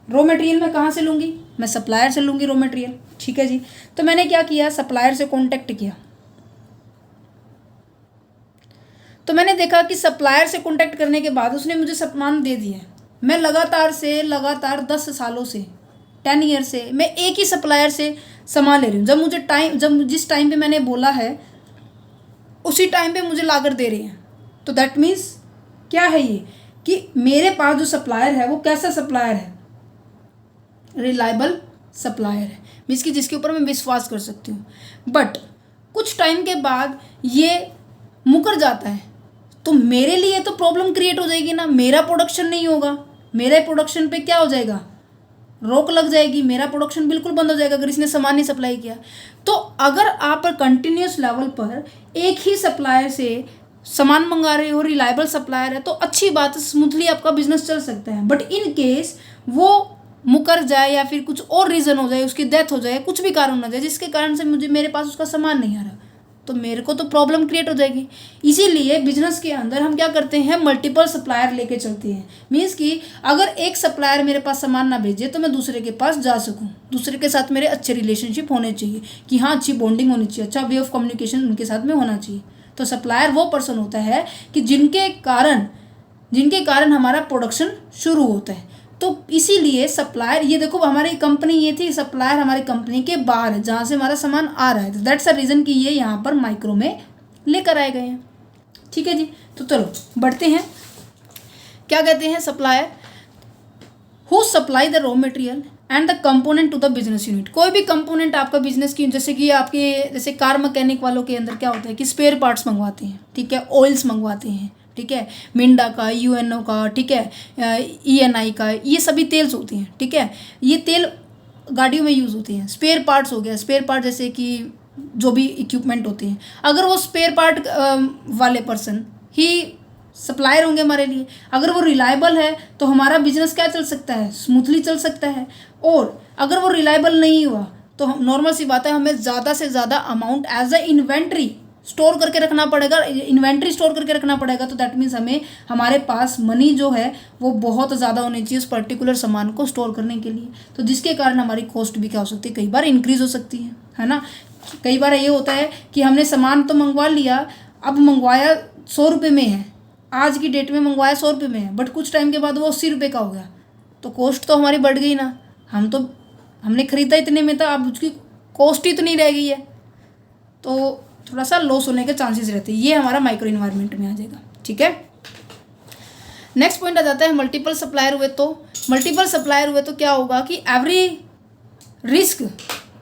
रॉ मटेरियल मैं कहाँ से लूँगी, मैं सप्लायर से लूँगी रॉ मटेरियल, ठीक है जी। तो मैंने क्या किया, सप्लायर से कॉन्टेक्ट किया, तो मैंने देखा कि सप्लायर से कॉन्टेक्ट करने के बाद उसने मुझे सामान दे दिया। मैं लगातार 10 सालों से 10 ईयर से मैं एक ही सप्लायर से सामान ले रही हूँ। जब जिस टाइम पे मैंने बोला है उसी टाइम पे मुझे लाकर दे रहे हैं। तो दैट मीन्स क्या है ये कि मेरे पास जो सप्लायर है वो कैसा सप्लायर है, रिलायबल सप्लायर है, मीन्स कि जिसके ऊपर मैं विश्वास कर सकती हूँ। बट कुछ टाइम के बाद ये मुकर जाता है तो मेरे लिए तो प्रॉब्लम क्रिएट हो जाएगी ना, मेरा प्रोडक्शन नहीं होगा, मेरे प्रोडक्शन पे क्या हो जाएगा, रोक लग जाएगी, मेरा प्रोडक्शन बिल्कुल बंद हो जाएगा अगर इसने सामान नहीं सप्लाई किया। तो अगर आप कंटिन्यूस लेवल पर एक ही सप्लायर से सामान मंगा रहे हो, रिलायबल सप्लायर है, तो अच्छी बात है, स्मूथली आपका बिजनेस चल सकता है। बट इन केस वो मुकर जाए या फिर कुछ और रीज़न हो जाए, उसकी डेथ हो जाए, कुछ भी कारण हो जाए जिसके कारण से मेरे पास उसका सामान नहीं आ रहा, तो मेरे को तो प्रॉब्लम क्रिएट हो जाएगी। इसीलिए बिजनेस के अंदर हम क्या करते हैं, मल्टीपल सप्लायर लेके चलते हैं। मीन्स कि अगर एक सप्लायर मेरे पास सामान ना भेजे तो मैं दूसरे के पास जा सकूं, दूसरे के साथ मेरे अच्छे रिलेशनशिप होने चाहिए कि हाँ अच्छी बॉन्डिंग होनी चाहिए, अच्छा वे ऑफ कम्युनिकेशन उनके साथ में होना चाहिए। तो सप्लायर वो पर्सन होता है कि जिनके कारण हमारा प्रोडक्शन शुरू होता है। तो इसीलिए सप्लायर, ये देखो हमारी कंपनी ये थी, सप्लायर हमारी कंपनी के बाहर है जहाँ से हमारा सामान आ रहा है। तो दैट्स अ रीज़न कि ये यहाँ पर माइक्रो में लेकर आए गए हैं, ठीक है जी। तो चलो बढ़ते हैं, क्या कहते हैं, supplier who supply the raw material and the component to the business unit. कोई भी कंपोनेंट आपका बिजनेस की, जैसे कि आपके जैसे कार मैकेनिक वालों के अंदर क्या होता है कि स्पेयर पार्ट्स मंगवाते हैं, ठीक है, ऑयल्स मंगवाते हैं, ठीक है, मिंडा का, यूएनओ का, ठीक है, ईएनआई का, ये सभी तेल्स होती हैं, ठीक है, ये तेल गाड़ियों में यूज़ होते हैं। स्पेयर पार्ट्स हो गया, स्पेयर पार्ट जैसे कि जो भी इक्विपमेंट होते हैं, अगर वो स्पेयर पार्ट वाले पर्सन ही सप्लायर होंगे हमारे लिए, अगर वो रिलायबल है तो हमारा बिजनेस क्या चल सकता है, स्मूथली चल सकता है। और अगर वो रिलायबल नहीं हुआ तो नॉर्मल सी बात है, हमें ज़्यादा से ज़्यादा amount as a inventory store करके रखना पड़ेगा, इन्वेंट्री स्टोर करके रखना पड़ेगा। तो दैट मीन्स हमें हमारे पास मनी जो है वो बहुत ज़्यादा होनी चाहिए उस पर्टिकुलर सामान को स्टोर करने के लिए। तो जिसके कारण हमारी कॉस्ट भी क्या हो सकती है, कई बार इंक्रीज हो सकती है ना। कई बार ये होता है कि हमने सामान तो मंगवा लिया, अब मंगवाया 100 रुपये में है, आज की डेट में मंगवाया 100 रुपये में है, बट कुछ टाइम के बाद वो 80 रुपये का हो गया, तो कॉस्ट तो हमारी बढ़ गई ना। हमने ख़रीदा इतने में था, अब उसकी कॉस्ट ही तो नहीं रह गई है, तो थोड़ा सा लॉस होने के चांसेस रहते हैं। ये हमारा माइक्रो इन्वायरमेंट में आ जाएगा। ठीक है, नेक्स्ट पॉइंट आ जाता है मल्टीपल सप्लायर हुए तो। मल्टीपल सप्लायर हुए तो क्या होगा कि every risk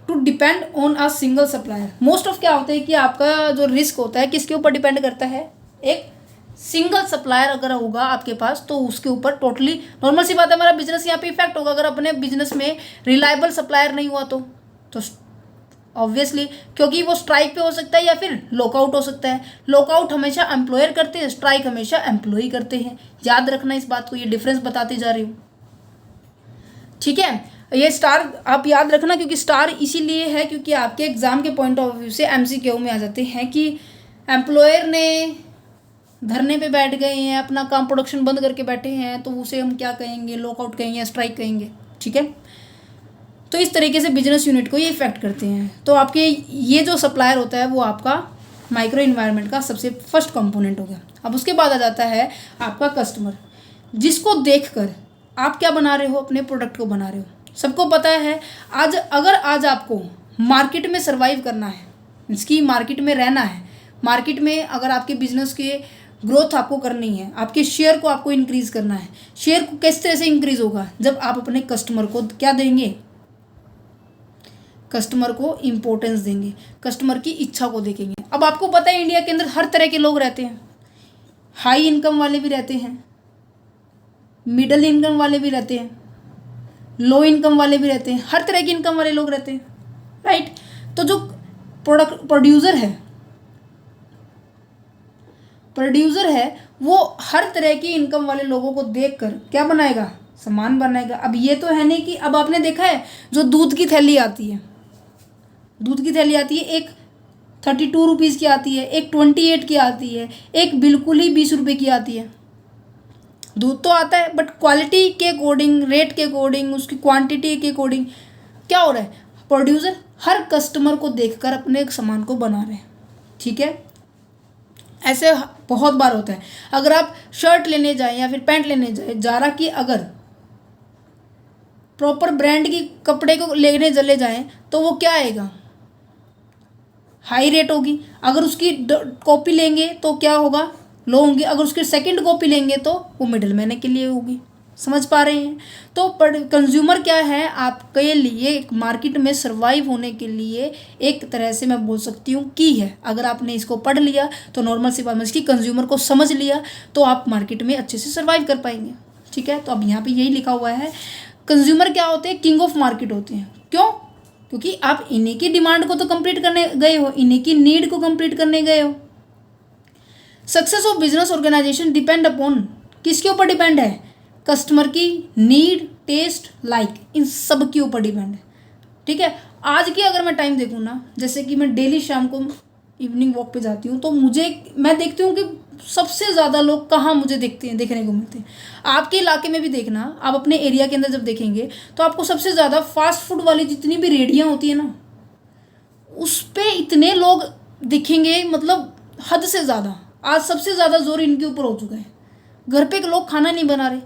to depend on a single supplier. Most of क्या होता है कि आपका जो रिस्क होता है किसके ऊपर डिपेंड करता है, एक सिंगल सप्लायर अगर होगा आपके पास तो उसके ऊपर टोटली नॉर्मल सी बात है हमारा बिजनेस यहाँ पे इफेक्ट होगा। अगर अपने बिजनेस में रिलायबल सप्लायर नहीं हुआ तो ऑब्वियसली, क्योंकि वो स्ट्राइक पे हो सकता है या फिर लॉकआउट हो सकता है। लॉकआउट हमेशा एम्प्लॉयर करते हैं, स्ट्राइक हमेशा एम्प्लॉय करते हैं। याद रखना इस बात को, ये डिफरेंस बताती जा रही हूँ। ठीक है, ये स्टार आप याद रखना, क्योंकि स्टार इसीलिए है क्योंकि आपके एग्जाम के पॉइंट ऑफ व्यू से MCQ में आ जाते हैं कि एम्प्लॉयर ने धरने पे बैठ गए हैं, अपना काम प्रोडक्शन बंद करके बैठे हैं, तो उसे हम क्या कहेंगे, लॉकआउट कहेंगे या स्ट्राइक कहेंगे। ठीक है, तो इस तरीके से बिजनेस यूनिट को ये इफेक्ट करते हैं। तो आपके ये जो सप्लायर होता है वो आपका माइक्रो इन्वायरमेंट का सबसे फर्स्ट कंपोनेंट हो गया। अब उसके बाद आ जाता है आपका कस्टमर, जिसको देखकर आप क्या बना रहे हो, अपने प्रोडक्ट को बना रहे हो। सबको पता है आज आपको मार्केट में सर्वाइव करना है, इसकी मार्केट में रहना है, मार्केट में अगर आपके बिजनेस के ग्रोथ आपको करनी है, आपके शेयर को आपको इंक्रीज करना है। शेयर को किस तरह से इंक्रीज होगा, जब आप अपने कस्टमर को क्या देंगे, कस्टमर को इम्पोर्टेंस देंगे, कस्टमर की इच्छा को देखेंगे। अब आपको पता है इंडिया के अंदर हर तरह के लोग रहते हैं, हाई इनकम वाले भी रहते हैं, मिडिल इनकम वाले भी रहते हैं, लो इनकम वाले भी रहते हैं, हर तरह के इनकम वाले लोग रहते हैं, राइट। तो जो प्रोड्यूसर है वो हर तरह की इनकम वाले लोगों को देखकर क्या बनाएगा, सामान बनाएगा। अब ये तो है नहीं कि अब आपने देखा है जो दूध की थैली आती है, एक 32 रुपीज़ की आती है, एक 28 की आती है, एक बिल्कुल ही 20 रुपये की आती है। दूध तो आता है बट क्वालिटी के अकॉर्डिंग, रेट के अकॉर्डिंग, उसकी क्वांटिटी के अकॉर्डिंग क्या हो रहा है, प्रोड्यूसर हर कस्टमर को देखकर अपने सामान को बना रहे हैं। ठीक है, ऐसे बहुत बार होता है। अगर आप शर्ट लेने जाएं या फिर पैंट लेने जाएं, जारा की अगर प्रॉपर ब्रांड की कपड़े को लेने चले जाएं तो वो क्या आएगा, हाई रेट होगी। अगर उसकी कॉपी लेंगे तो क्या होगा, लो होंगी। अगर उसकी सेकंड कॉपी लेंगे तो वो मिडिल मैन के लिए होगी। समझ पा रहे हैं। तो कंज्यूमर क्या है, आपके लिए एक मार्केट में सर्वाइव होने के लिए एक तरह से मैं बोल सकती हूँ की है। अगर आपने इसको पढ़ लिया तो नॉर्मल सी बात में इसकी कंज्यूमर को समझ लिया तो आप मार्केट में अच्छे से सर्वाइव कर पाएंगे। ठीक है, तो अब यहाँ पे यही लिखा हुआ है, कंज्यूमर क्या होते हैं, किंग ऑफ मार्केट होते हैं। क्यों? क्योंकि आप इन्हीं की डिमांड को तो कंप्लीट करने गए हो, इन्हीं की नीड को कंप्लीट करने गए हो। Success of business organisation depend upon, किसके ऊपर डिपेंड है, कस्टमर की नीड, टेस्ट, लाइक, इन सब के ऊपर डिपेंड है। ठीक है, आज की अगर मैं टाइम देखूँ ना, जैसे कि मैं डेली शाम को इवनिंग वॉक पे जाती हूँ तो मैं देखती हूँ कि सबसे ज़्यादा लोग कहाँ मुझे देखने को मिलते हैं। आपके इलाके में भी देखना, आप अपने एरिया के अंदर जब देखेंगे तो आपको सबसे ज़्यादा फास्ट फूड वाली जितनी भी रेडियाँ होती है ना, उस पर इतने लोग दिखेंगे, मतलब हद से ज़्यादा। आज सबसे ज़्यादा जोर इनके ऊपर हो चुका है। घर पे लोग खाना नहीं बना रहे,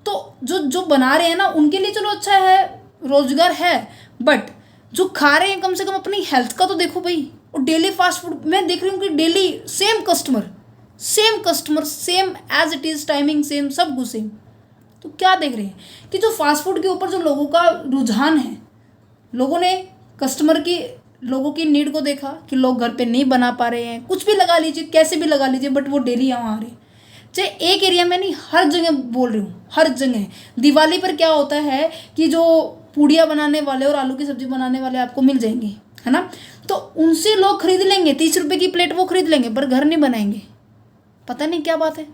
तो जो बना रहे हैं ना उनके लिए चलो अच्छा है, रोजगार है, बट जो खा रहे हैं कम से कम अपनी हेल्थ का तो देखो भाई। और डेली फास्ट फूड मैं देख रही हूँ कि daily same customer same as it is, timing same, सब कुछ सेम। तो क्या देख रहे हैं कि जो फास्ट फूड के ऊपर जो लोगों का रुझान है, लोगों ने लोगों की नीड को देखा कि लोग घर पे नहीं बना पा रहे हैं, कुछ भी लगा लीजिए, कैसे भी लगा लीजिए, बट वो डेली यहाँ आ रहे हैं। चाहे एक एरिया में नहीं, हर जगह बोल रही हूँ, हर जगह। दिवाली पर क्या होता है कि जो पूड़ियाँ बनाने वाले और आलू की सब्जी बनाने वाले आपको मिल जाएंगे, है ना, तो उनसे लोग खरीद लेंगे, 30 रुपये की प्लेट वो खरीद लेंगे, पर घर नहीं बनाएंगे। पता नहीं क्या बात है।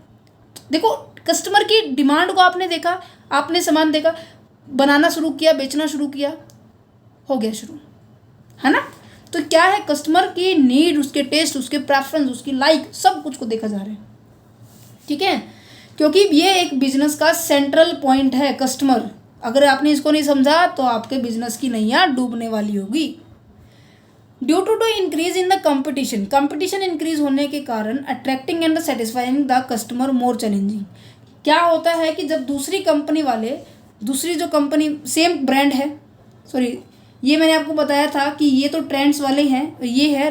देखो, कस्टमर की डिमांड को आपने देखा, आपने सामान देखा, बनाना शुरू किया, बेचना शुरू किया, हो गया शुरू, है ना। तो क्या है, कस्टमर की नीड, उसके टेस्ट, उसके प्रेफरेंस, उसकी लाइक, सब कुछ को देखा जा रहा है। ठीक है, क्योंकि ये एक बिजनेस का सेंट्रल पॉइंट है कस्टमर। अगर आपने इसको नहीं समझा तो आपके बिजनेस की नैया डूबने वाली होगी। Due to increase in the competition increase होने के कारण attracting and satisfying the customer more challenging. क्या होता है कि जब दूसरी जो कंपनी सेम ब्रांड है, ये मैंने आपको बताया था कि ये तो ट्रेंड्स वाले हैं, ये है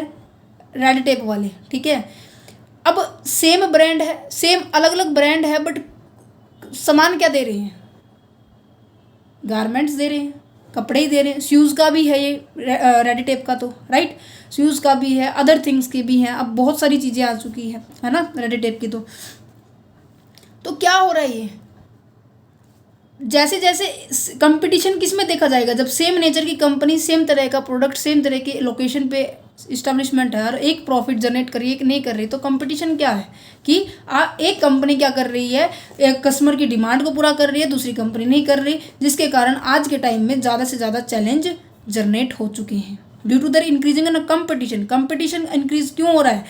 रेड टेप वाले, ठीक है। अब सेम ब्रांड है, सेम अलग अलग ब्रांड है, बट सामान क्या दे रहे हैं, गारमेंट्स दे रहे हैं, कपड़े ही दे रहे हैं। शूज़ का भी है ये रेड टेप का, तो राइट, शूज़ का भी है, अदर थिंग्स के भी हैं, अब बहुत सारी चीज़ें आ चुकी है ना रेड टेप की। तो क्या हो रहा है ये, जैसे जैसे कंपटीशन किस में देखा जाएगा, जब सेम नेचर की कंपनी, सेम तरह का प्रोडक्ट, सेम तरह के लोकेशन पे इस्टेब्लिशमेंट है और एक प्रॉफिट जनरेट कर रही है, एक नहीं कर रही, तो कंपटीशन क्या है कि एक कंपनी क्या कर रही है, एक कस्टमर की डिमांड को पूरा कर रही है, दूसरी कंपनी नहीं कर रही, जिसके कारण आज के टाइम में ज़्यादा से ज़्यादा चैलेंज जनरेट हो चुके हैं due to their increasing in competition. Competition increase क्यों हो रहा है,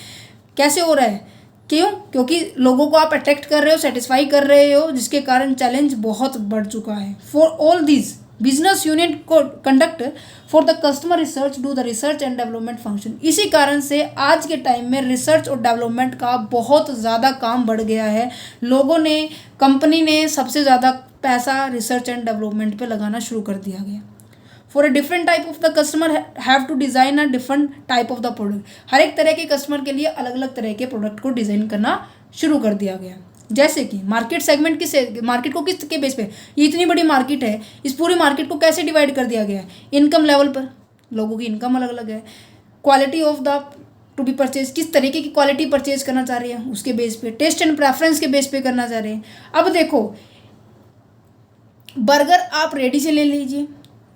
कैसे हो रहा है, क्यों, क्योंकि लोगों को आप अट्रैक्ट कर रहे हो, सेटिस्फाई कर रहे हो, जिसके कारण चैलेंज बहुत बढ़ चुका है। For all this business unit को conduct for the customer research, do the research and development function. इसी कारण से आज के टाइम में रिसर्च और डेवलपमेंट का बहुत ज़्यादा काम बढ़ गया है। लोगों ने, कंपनी ने सबसे ज़्यादा पैसा रिसर्च एंड डेवलपमेंट पे लगाना शुरू कर दिया गया। For a different type of the customer have to design a different type of the product. हर एक तरह के कस्टमर के लिए अलग अलग तरह के प्रोडक्ट को डिज़ाइन करना शुरू कर दिया गया। जैसे कि मार्केट सेगमेंट, किस मार्केट को किस के बेस पे, ये इतनी बड़ी मार्केट है, इस पूरी मार्केट को कैसे डिवाइड कर दिया गया है, इनकम लेवल पर, लोगों की इनकम अलग अलग है। Quality of the to be purchase, किस तरीके की क्वालिटी परचेज करना चाह रहे हैं उसके बेस पे, टेस्ट एंड प्रेफरेंस के बेस पे करना चाह रहे हैं। अब देखो, बर्गर आप रेडी से ले लीजिए,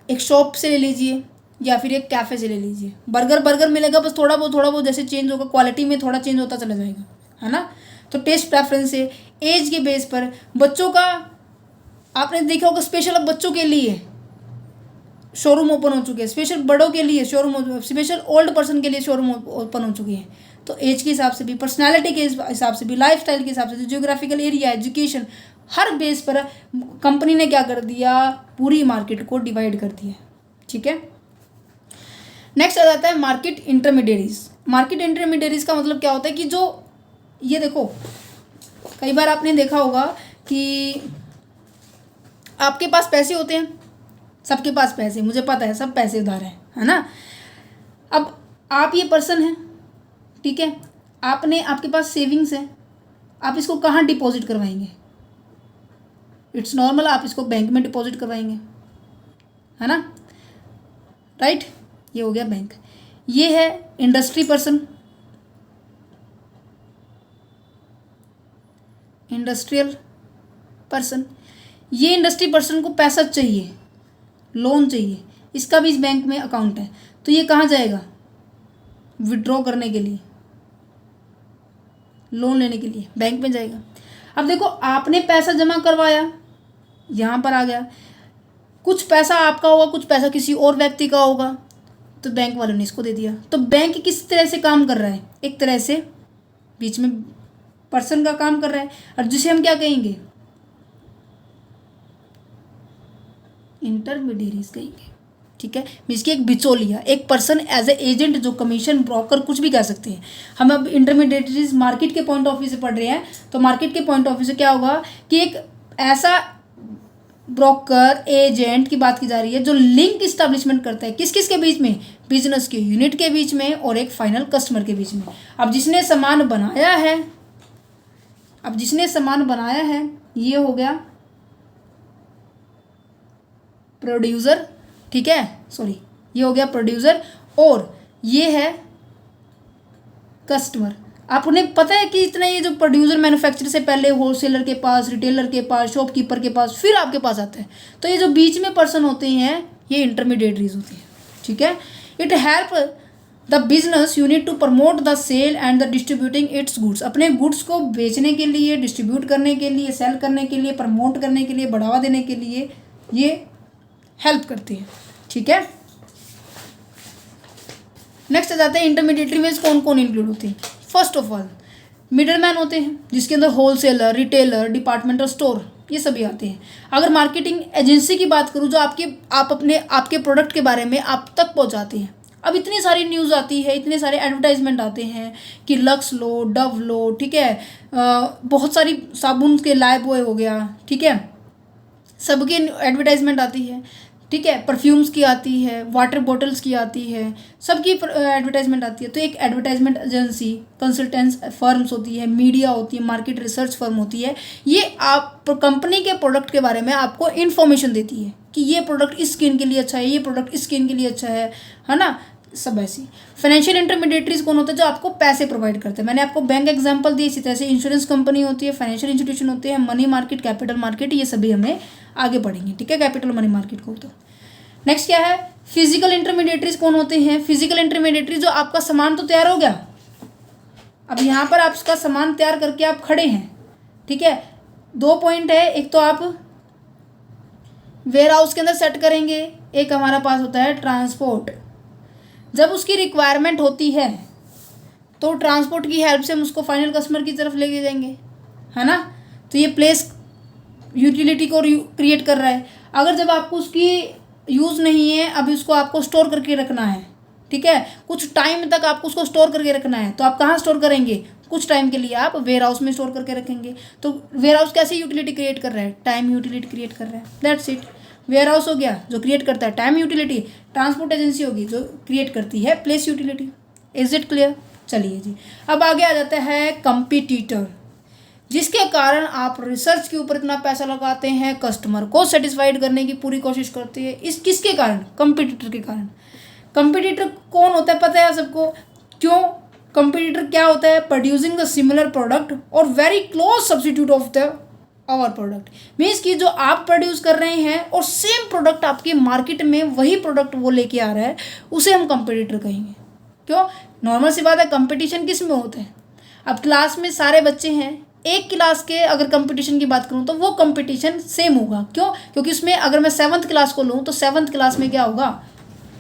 एक शॉप से ले लीजिए, या फिर एक कैफ़े से ले लीजिए, बर्गर मिलेगा, बस थोड़ा बहुत जैसे चेंज होगा, क्वालिटी में थोड़ा चेंज होता चला जाएगा, है ना। तो टेस्ट प्रेफरेंस है, एज के बेस पर, बच्चों का आपने देखा होगा स्पेशल अब बच्चों के लिए शोरूम ओपन हो चुके हैं, स्पेशल बड़ों के लिए शोरूम, स्पेशल ओल्ड पर्सन के लिए शोरूम ओपन हो चुके हैं। तो एज के हिसाब से भी, पर्सनैलिटी के हिसाब से भी, लाइफ स्टाइल के हिसाब से, जियोग्राफिकल एरिया, एजुकेशन, हर बेस पर कंपनी ने क्या कर दिया, पूरी मार्केट को डिवाइड कर दिया, ठीक है। नेक्स्ट आ जाता है मार्केट इंटरमीडिएरीज। मार्केट इंटरमीडिएरीज का मतलब क्या होता है कि जो, ये देखो, कई बार आपने देखा होगा कि आपके पास पैसे होते हैं, सबके पास पैसे, मुझे पता है सब पैसे उधार है ना। अब आप ये पर्सन हैं, ठीक है, आपके पास सेविंग्स है, आप इसको कहाँ डिपॉजिट करवाएंगे, इट्स नॉर्मल, आप इसको बैंक में डिपॉजिट करवाएंगे, है ना, राइट। ये हो गया बैंक। ये है इंडस्ट्री पर्सन, इंडस्ट्रियल पर्सन। ये इंडस्ट्री पर्सन को पैसा चाहिए, लोन चाहिए, इसका भी इस बैंक में अकाउंट है, तो ये कहाँ जाएगा, विड्रॉ करने के लिए, लोन लेने के लिए बैंक में जाएगा। अब देखो, आपने पैसा जमा करवाया, यहाँ पर आ गया, कुछ पैसा आपका होगा, कुछ पैसा किसी और व्यक्ति का होगा, तो बैंक वालों ने इसको दे दिया। तो बैंक किस तरह से काम कर रहा है, एक तरह से बीच में पर्सन का काम कर रहा है, और जिसे हम क्या कहेंगे, इंटरमीडिएरीज कहेंगे, ठीक है। इसकी एक बिचौलिया, एक पर्सन एज ए एजेंट, जो कमीशन, ब्रोकर, कुछ भी कह सकते हैं। हम अब इंटरमीडिएरीज मार्केट के पॉइंट ऑफ व्यू से पढ़ रहे हैं, तो मार्केट के पॉइंट ऑफ व्यू से क्या होगा कि एक ऐसा ब्रोकर, एजेंट की बात की जा रही है जो लिंक इस्टेब्लिशमेंट करता है किस किस के बीच में, बिजनेस के यूनिट के बीच में और एक फाइनल कस्टमर के बीच में। अब जिसने सामान बनाया है, ये हो गया प्रोड्यूसर, ठीक है, सॉरी, ये हो गया प्रोड्यूसर, और ये है कस्टमर। आप उन्हें पता है कि इतना, ये जो प्रोड्यूसर मैन्युफैक्चरर से पहले होलसेलर के पास, रिटेलर के पास, शॉपकीपर के पास, फिर आपके पास आता है। तो ये जो बीच में पर्सन होते हैं, ये इंटरमीडिएटरीज होते हैं, ठीक है। It help the business unit to promote the sale and the distributing its goods. अपने गुड्स को बेचने के लिए, डिस्ट्रीब्यूट करने के लिए, सेल करने के लिए, प्रमोट करने के लिए, बढ़ावा देने के लिए ये हेल्प करते हैं, ठीक है। नेक्स्ट आ जाते हैं इंटरमीडिएटरी में कौन कौन इंक्लूड होते हैं। First of all middle man होते हैं, जिसके अंदर होलसेलर, रिटेलर, डिपार्टमेंटल स्टोर, ये सभी आते हैं। अगर मार्केटिंग एजेंसी की बात करूँ, जो आपके प्रोडक्ट के बारे में आप तक पहुँचाते हैं। अब इतनी सारी न्यूज़ आती है, इतने सारे एडवर्टाइजमेंट आते हैं कि लक्स लो, डव लो, ठीक है, बहुत सारी साबुन के लाइफ बॉय हो गया, ठीक है, सबके एडवर्टाइजमेंट आती है। ठीक है, परफ्यूम्स की आती है, वाटर बॉटल्स की आती है, सबकी एडवर्टाइजमेंट आती है। तो एक एडवर्टाइजमेंट एजेंसी, कंसल्टेंस फर्म्स होती है, मीडिया होती है, मार्केट रिसर्च फर्म होती है, ये आप कंपनी के प्रोडक्ट के बारे में आपको इन्फॉर्मेशन देती है कि ये प्रोडक्ट इस स्किन के लिए अच्छा है, ये प्रोडक्ट इस स्किन के लिए अच्छा है ना, सब ऐसी। फाइनेंशियल इंटरमीडिएटरीज कौन होते हैं? जो आपको पैसे प्रोवाइड करते हैं। मैंने आपको बैंक एग्जांपल दी, इसी तरह से इंश्योरेंस कंपनी होती है, फाइनेंशियल इंस्टीट्यूशन होते हैं, मनी मार्केट, कैपिटल मार्केट, ये सभी हमें आगे पढ़ेंगे, ठीक है, कैपिटल मनी मार्केट को। तो नेक्स्ट क्या है? फिजिकल इंटरमीडिएटरीज कौन होते हैं? फिजिकल इंटरमीडिएटरी जो आपका सामान तो तैयार हो गया, अब यहाँ पर आपका सामान तैयार करके आप खड़े हैं, ठीक है, 2 पॉइंट है, एक तो आप वेयर हाउस के अंदर सेट करेंगे, एक हमारा पास होता है ट्रांसपोर्ट। जब उसकी रिक्वायरमेंट होती है तो ट्रांसपोर्ट की हेल्प से हम उसको फाइनल कस्टमर की तरफ लेके जाएंगे, है ना। तो ये प्लेस यूटिलिटी को क्रिएट कर रहा है। अगर जब आपको उसकी यूज़ नहीं है, अभी उसको आपको स्टोर करके रखना है, ठीक है, कुछ टाइम तक आपको उसको स्टोर करके रखना है, तो आप कहाँ स्टोर करेंगे? कुछ टाइम के लिए आप वेयर हाउस में स्टोर करके रखेंगे। तो वेयर हाउस कैसे यूटिलिटी क्रिएट कर रहा है? टाइम यूटिलिटी क्रिएट कर रहा है, दैट्स इट। वेयर हाउस हो गया जो क्रिएट करता है टाइम यूटिलिटी, ट्रांसपोर्ट एजेंसी होगी जो क्रिएट करती है place utility. Is it clear? चलिए जी, अब आगे आ जाता है कंपटीटर, जिसके कारण आप रिसर्च के ऊपर इतना पैसा लगाते हैं, कस्टमर को सेटिस्फाइड करने की पूरी कोशिश करते हैं, इस किसके कारण? कंपटीटर के कारण। कंपटीटर कौन होता है पता है सबको? क्यों? कंपटीटर क्या होता है? प्रोड्यूसिंग द सिमिलर प्रोडक्ट और very close substitute of the our product. Means कि जो आप प्रोड्यूस कर रहे हैं और सेम प्रोडक्ट आपके मार्केट में वही प्रोडक्ट वो लेके आ रहा है, उसे हम कंपटीटर कहेंगे। क्यों? नॉर्मल सी बात है, कंपटीशन किस में होता है? अब क्लास में सारे बच्चे हैं, एक क्लास के अगर कंपटीशन की बात करूँ तो वो कंपटीशन सेम होगा। क्यों? क्योंकि उसमें अगर मैं 7th क्लास को लूँ तो 7th क्लास में क्या होगा?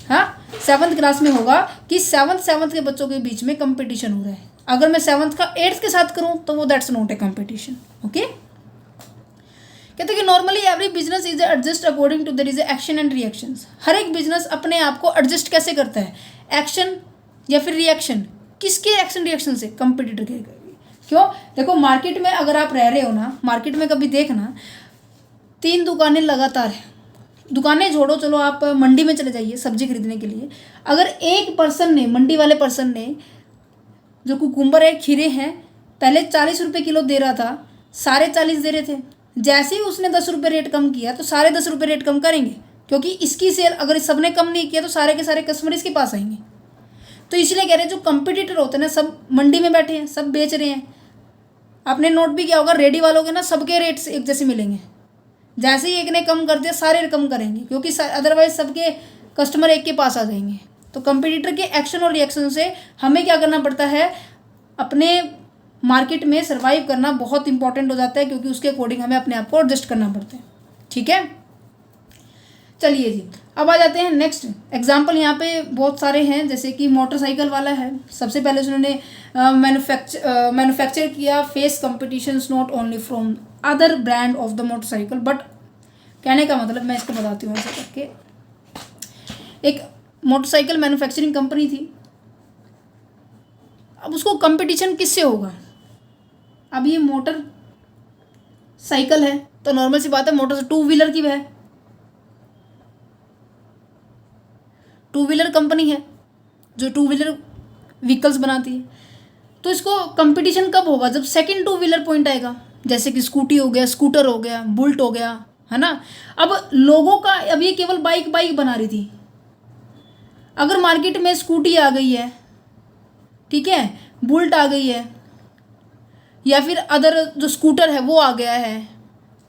हाँ, 7th क्लास में होगा कि 7th के बच्चों के बीच में कंपटीशन हो रहा है। अगर मैं 7th का 8th के साथ करूँ तो वो that's not a competition. Okay, कहते हैं कि normally every business is adjust according to their is action and reactions. हर एक बिजनेस अपने आप को एडजस्ट कैसे करता है? एक्शन या फिर रिएक्शन। किसके एक्शन रिएक्शन से? कंपटीटर के। क्यों? देखो, मार्केट में अगर आप रह रहे हो ना, मार्केट में कभी देखना 3 दुकानें लगातार हैं, दुकानें छोड़ो, चलो आप मंडी में चले जाइए सब्जी खरीदने के लिए। अगर एक पर्सन ने, मंडी वाले पर्सन ने, जो कुकुम्बर है, खीरे हैं, पहले 40 रुपये किलो दे रहा था, सारे 40 दे रहे थे, जैसे ही उसने 10 रुपये रेट कम किया तो सारे 10 रुपये रेट कम करेंगे, क्योंकि इसकी सेल अगर सबने कम नहीं किया तो सारे के सारे कस्टमर इसके पास आएंगे। तो इसलिए कह रहे हैं जो कंपटीटर होते हैं ना, सब मंडी में बैठे हैं, सब बेच रहे हैं। आपने नोट भी किया होगा, रेडी वालों के ना सबके रेट से एक जैसे मिलेंगे, जैसे ही एक ने कम कर दिया सारे कम करेंगे, क्योंकि अदरवाइज सबके कस्टमर एक के पास आ जाएंगे। तो कंपटीटर के एक्शन और रिएक्शन से हमें क्या करना पड़ता है? अपने मार्केट में सर्वाइव करना बहुत इंपॉर्टेंट हो जाता है, क्योंकि उसके अकॉर्डिंग हमें अपने आप को एडजस्ट करना पड़ता है, ठीक है। चलिए जी, अब आ जाते हैं नेक्स्ट एग्जाम्पल। यहाँ पे बहुत सारे हैं, जैसे कि मोटरसाइकिल वाला है। सबसे पहले उन्होंने मैन्युफैक्चर किया, face competitions not only from other brand of the motorcycle but. कहने का मतलब मैं इसको बताती हूँ ऐसे करके। एक मोटरसाइकिल मैन्युफैक्चरिंग कंपनी थी, अब उसको कंपटीशन किससे होगा? अब ये मोटर साइकिल है तो नॉर्मल सी बात है, मोटर 2 व्हीलर की है, 2 व्हीलर कंपनी है जो 2 व्हीलर व्हीकल्स बनाती है। तो इसको कंपटीशन कब होगा? जब सेकंड 2 व्हीलर पॉइंट आएगा, जैसे कि स्कूटी हो गया, स्कूटर हो गया, बुलेट हो गया, है ना। अब लोगों का, अब ये केवल बाइक बना रही थी, अगर मार्केट में स्कूटी आ गई है, ठीक है, बुलेट आ गई है, या फिर अदर जो स्कूटर है वो आ गया है,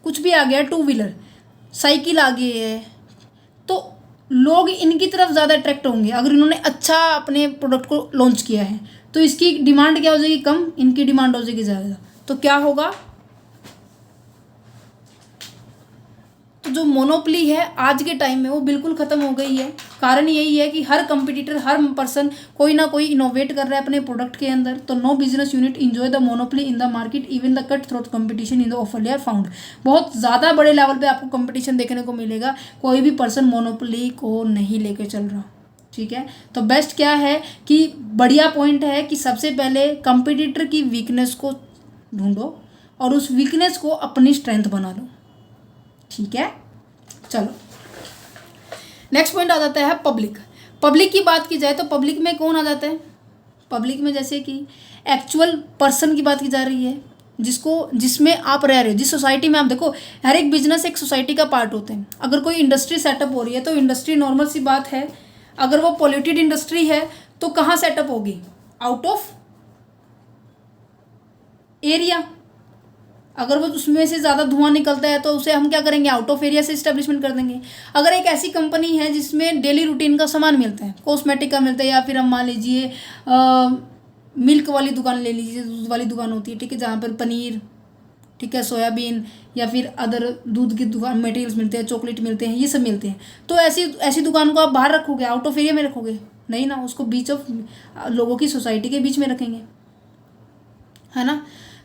कुछ भी आ गया है, 2 व्हीलर साइकिल आ गई है, तो लोग इनकी तरफ ज़्यादा अट्रैक्ट होंगे। अगर इन्होंने अच्छा अपने प्रोडक्ट को लॉन्च किया है तो इसकी डिमांड क्या हो जाएगी? कम, इनकी डिमांड हो जाएगी ज़्यादा। तो क्या होगा? तो जो मोनोपोली है आज के टाइम में वो बिल्कुल ख़त्म हो गई है। कारण यही है कि हर कंपटीटर, हर पर्सन कोई ना कोई इनोवेट कर रहा है अपने प्रोडक्ट के अंदर। तो no business unit enjoy the monopoly in the market, even the cut throat competition in the offer layer found. बहुत ज़्यादा बड़े लेवल पे आपको कंपटीशन देखने को मिलेगा, कोई भी पर्सन मोनोपोली को नहीं लेके चल रहा, ठीक है। तो बेस्ट क्या है कि बढ़िया पॉइंट है कि सबसे पहले कंपटीटर की वीकनेस को ढूंढो और उस वीकनेस को अपनी स्ट्रेंथ बना लो, ठीक है। चलो नेक्स्ट पॉइंट आ जाता है पब्लिक। पब्लिक की बात की जाए तो पब्लिक में कौन आ जाता है? पब्लिक में जैसे कि एक्चुअल पर्सन की बात की जा रही है, जिसमें आप रह रहे हो, जिस सोसाइटी में आप देखो, हर एक बिजनेस एक सोसाइटी का पार्ट होते हैं। अगर कोई इंडस्ट्री सेटअप हो रही है तो इंडस्ट्री नॉर्मल सी बात है, अगर वो पॉल्यूटेड इंडस्ट्री है तो कहाँ सेटअप होगी? Out of area. अगर वो उसमें से ज़्यादा धुआं निकलता है तो उसे हम क्या करेंगे? आउट ऑफ एरिया से इस्टेब्लिशमेंट कर देंगे। अगर एक ऐसी कंपनी है जिसमें डेली रूटीन का सामान मिलता है, कॉस्मेटिक का मिलता है, या फिर हम मान लीजिए मिल्क वाली दुकान ले लीजिए, दूध वाली दुकान होती है, ठीक है, जहाँ पर पनीर, ठीक है, सोयाबीन या फिर अदर दूध की दुकान मटेरियल्स मिलते हैं, चॉकलेट मिलते हैं, ये सब मिलते हैं, तो ऐसी दुकान को आप बाहर रखोगे? आउट ऑफ एरिया में रखोगे? नहीं ना, उसको बीच ऑफ लोगों की सोसाइटी के बीच में रखेंगे, है ना।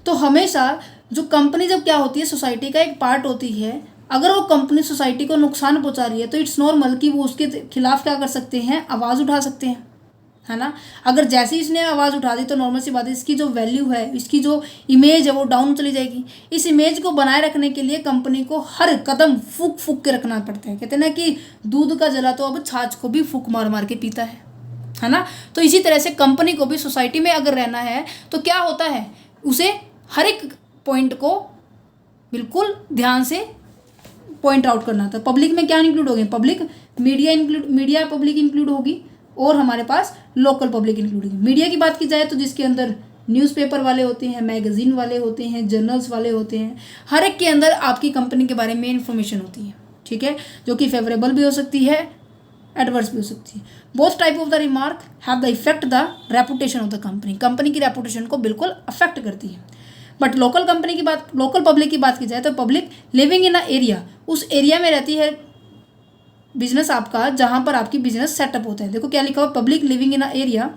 तो हमेशा जो कंपनी जब क्या होती है, सोसाइटी का एक पार्ट होती है, अगर वो कंपनी सोसाइटी को नुकसान पहुंचा रही है तो इट्स नॉर्मल कि वो उसके खिलाफ क्या कर सकते हैं? आवाज़ उठा सकते हैं, है ना। अगर जैसे ही इसने आवाज़ उठा दी तो नॉर्मल सी बात है, इसकी जो वैल्यू है, इसकी जो इमेज है वो डाउन चली जाएगी। इस इमेज को बनाए रखने के लिए कंपनी को हर कदम फूक फूक के रखना पड़ता है। कहते हैं ना कि दूध का जला तो अब छाछ को भी फूक मार मार के पीता है ना। तो इसी तरह से कंपनी को भी सोसाइटी में अगर रहना है तो क्या होता है, उसे हर एक पॉइंट को बिल्कुल ध्यान से पॉइंट आउट करना था। पब्लिक में क्या इंक्लूड हो गए? पब्लिक मीडिया पब्लिक इंक्लूड होगी, और हमारे पास लोकल पब्लिक इंक्लूड होगी। मीडिया की बात की जाए तो जिसके अंदर न्यूज़पेपर वाले होते हैं, मैगजीन वाले होते हैं, जर्नल्स वाले होते हैं, हर एक के अंदर आपकी कंपनी के बारे में इन्फॉर्मेशन होती है, ठीक है, जो कि फेवरेबल भी हो सकती है, एडवर्स भी हो सकती है। Both type of the remark have the effect the reputation of the company. Company की रेपुटेशन को बिल्कुल अफेक्ट करती है। बट लोकल पब्लिक की बात की जाए तो public living in a area, उस एरिया में रहती है बिजनेस आपका जहाँ पर आपकी बिजनेस सेटअप होता है। देखो क्या लिखा हुआ, public living in a area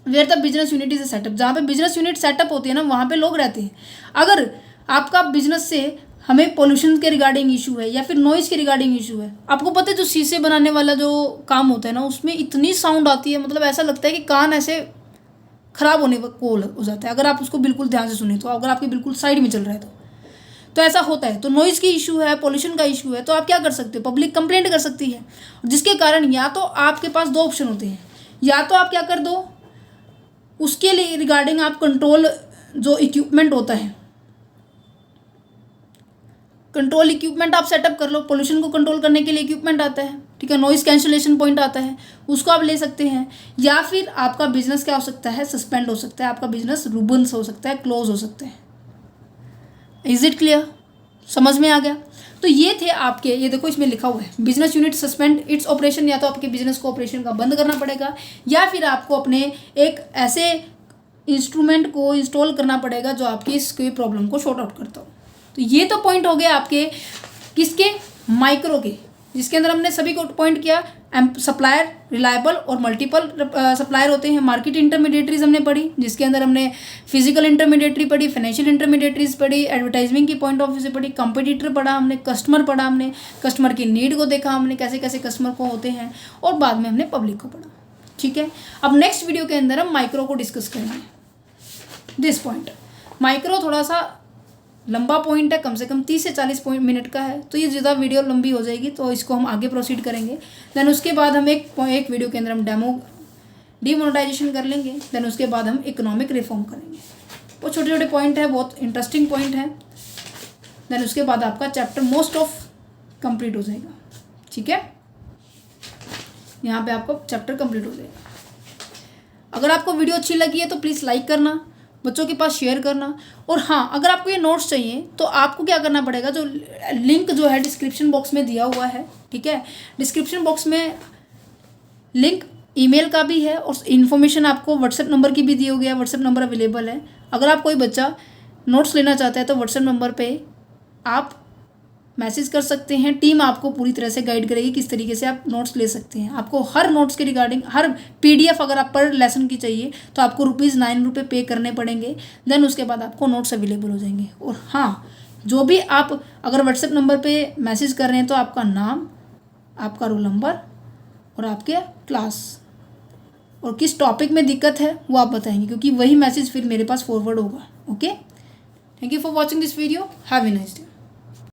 where the business unit is setup. जहाँ पे बिजनेस यूनिट सेटअप होती है ना, वहाँ पे लोग रहते हैं। अगर आपका बिजनेस से हमें पोल्यूशन के रिगार्डिंग इशू है या फिर नॉइज़ के रिगार्डिंग इशू है, आपको पता है जो शीशे बनाने वाला जो काम होता है ना, उसमें इतनी साउंड आती है, मतलब ऐसा लगता है कि कान ऐसे खराब होने को हो जाता है अगर आप उसको बिल्कुल ध्यान से सुने तो, अगर आपके बिल्कुल साइड में चल रहा है तो ऐसा होता है। तो नॉइज़ की इशू है, पोल्यूशन का इशू है, तो आप क्या कर सकते हो? पब्लिक कंप्लेंट कर सकती है, जिसके कारण या तो आपके पास दो ऑप्शन होते हैं, या तो आप क्या कर दो, उसके लिए रिगार्डिंग आप कंट्रोल जो इक्विपमेंट होता है, कंट्रोल इक्विपमेंट आप सेटअप कर लो। पोल्यूशन को कंट्रोल करने के लिए इक्विपमेंट आता है, ठीक है, नॉइज़ कैंसलेशन पॉइंट आता है, उसको आप ले सकते हैं। या फिर आपका बिजनेस क्या हो सकता है? सस्पेंड हो सकता है, आपका बिजनेस रुबन्स हो सकता है, क्लोज हो सकता है। Is it clear? समझ में आ गया? तो ये थे आपके, ये देखो इसमें लिखा हुआ है business unit suspend its operation. या तो आपके बिजनेस को ऑपरेशन का बंद करना पड़ेगा, या फिर आपको अपने एक ऐसे इंस्ट्रूमेंट को इंस्टॉल करना पड़ेगा जो आपकी इसकी प्रॉब्लम को शॉर्ट आउट करता हो। तो ये तो पॉइंट हो गए आपके किसके? माइक्रो के, जिसके अंदर हमने सभी को पॉइंट किया। सप्लायर, रिलायबल और मल्टीपल सप्लायर होते हैं। मार्केट इंटरमीडिएटरीज हमने पढ़ी, जिसके अंदर हमने फिजिकल इंटरमीडिएटरी पढ़ी, फाइनेंशियल इंटरमीडिएटरीज पढ़ी, एडवर्टाइजिंग की पॉइंट ऑफ व्यू से पढ़ी, कंपटीटर पढ़ा हमने, कस्टमर पढ़ा हमने, कस्टमर की नीड को देखा हमने, कैसे कैसे कस्टमर को होते हैं, और बाद में हमने पब्लिक को पढ़ा, ठीक है। अब नेक्स्ट वीडियो के अंदर हम माइक्रो को डिस्कस करेंगे। दिस पॉइंट माइक्रो थोड़ा सा लंबा पॉइंट है, कम से कम 30 से 40 मिनट का है, तो ये ज़्यादा वीडियो लंबी हो जाएगी, तो इसको हम आगे प्रोसीड करेंगे। देन उसके बाद हम एक वीडियो के अंदर हम डीमोनेटाइजेशन कर लेंगे। देन उसके बाद हम इकोनॉमिक रिफॉर्म करेंगे। वो छोटे छोटे पॉइंट है, बहुत इंटरेस्टिंग पॉइंट है। देन उसके बाद आपका चैप्टर मोस्ट ऑफ कंप्लीट हो जाएगा, ठीक है। यहाँ पे आपका चैप्टर कंप्लीट हो जाएगा। अगर आपको वीडियो अच्छी लगी है तो प्लीज़ लाइक करना, बच्चों के पास शेयर करना। और हाँ, अगर आपको ये नोट्स चाहिए तो आपको क्या करना पड़ेगा, जो लिंक जो है डिस्क्रिप्शन बॉक्स में दिया हुआ है, ठीक है। डिस्क्रिप्शन बॉक्स में लिंक ईमेल का भी है, और इन्फॉर्मेशन आपको व्हाट्सएप नंबर की भी दी हुई है। व्हाट्सएप नंबर अवेलेबल है। अगर आप कोई बच्चा नोट्स लेना चाहता है तो व्हाट्सएप नंबर पे आप मैसेज कर सकते हैं। टीम आपको पूरी तरह से गाइड करेगी किस तरीके से आप नोट्स ले सकते हैं। आपको हर नोट्स के रिगार्डिंग हर PDF अगर आप पर लेसन की चाहिए तो आपको ₹9 पे करने पड़ेंगे। देन उसके बाद आपको नोट्स अवेलेबल हो जाएंगे। और हाँ, जो भी आप अगर व्हाट्सएप नंबर पे मैसेज कर रहे हैं तो आपका नाम, आपका रोल नंबर और आपके क्लास और किस टॉपिक में दिक्कत है वो आप बताएंगे, क्योंकि वही मैसेज फिर मेरे पास फॉरवर्ड होगा। Okay, thank you for watching this video. Have a nice day.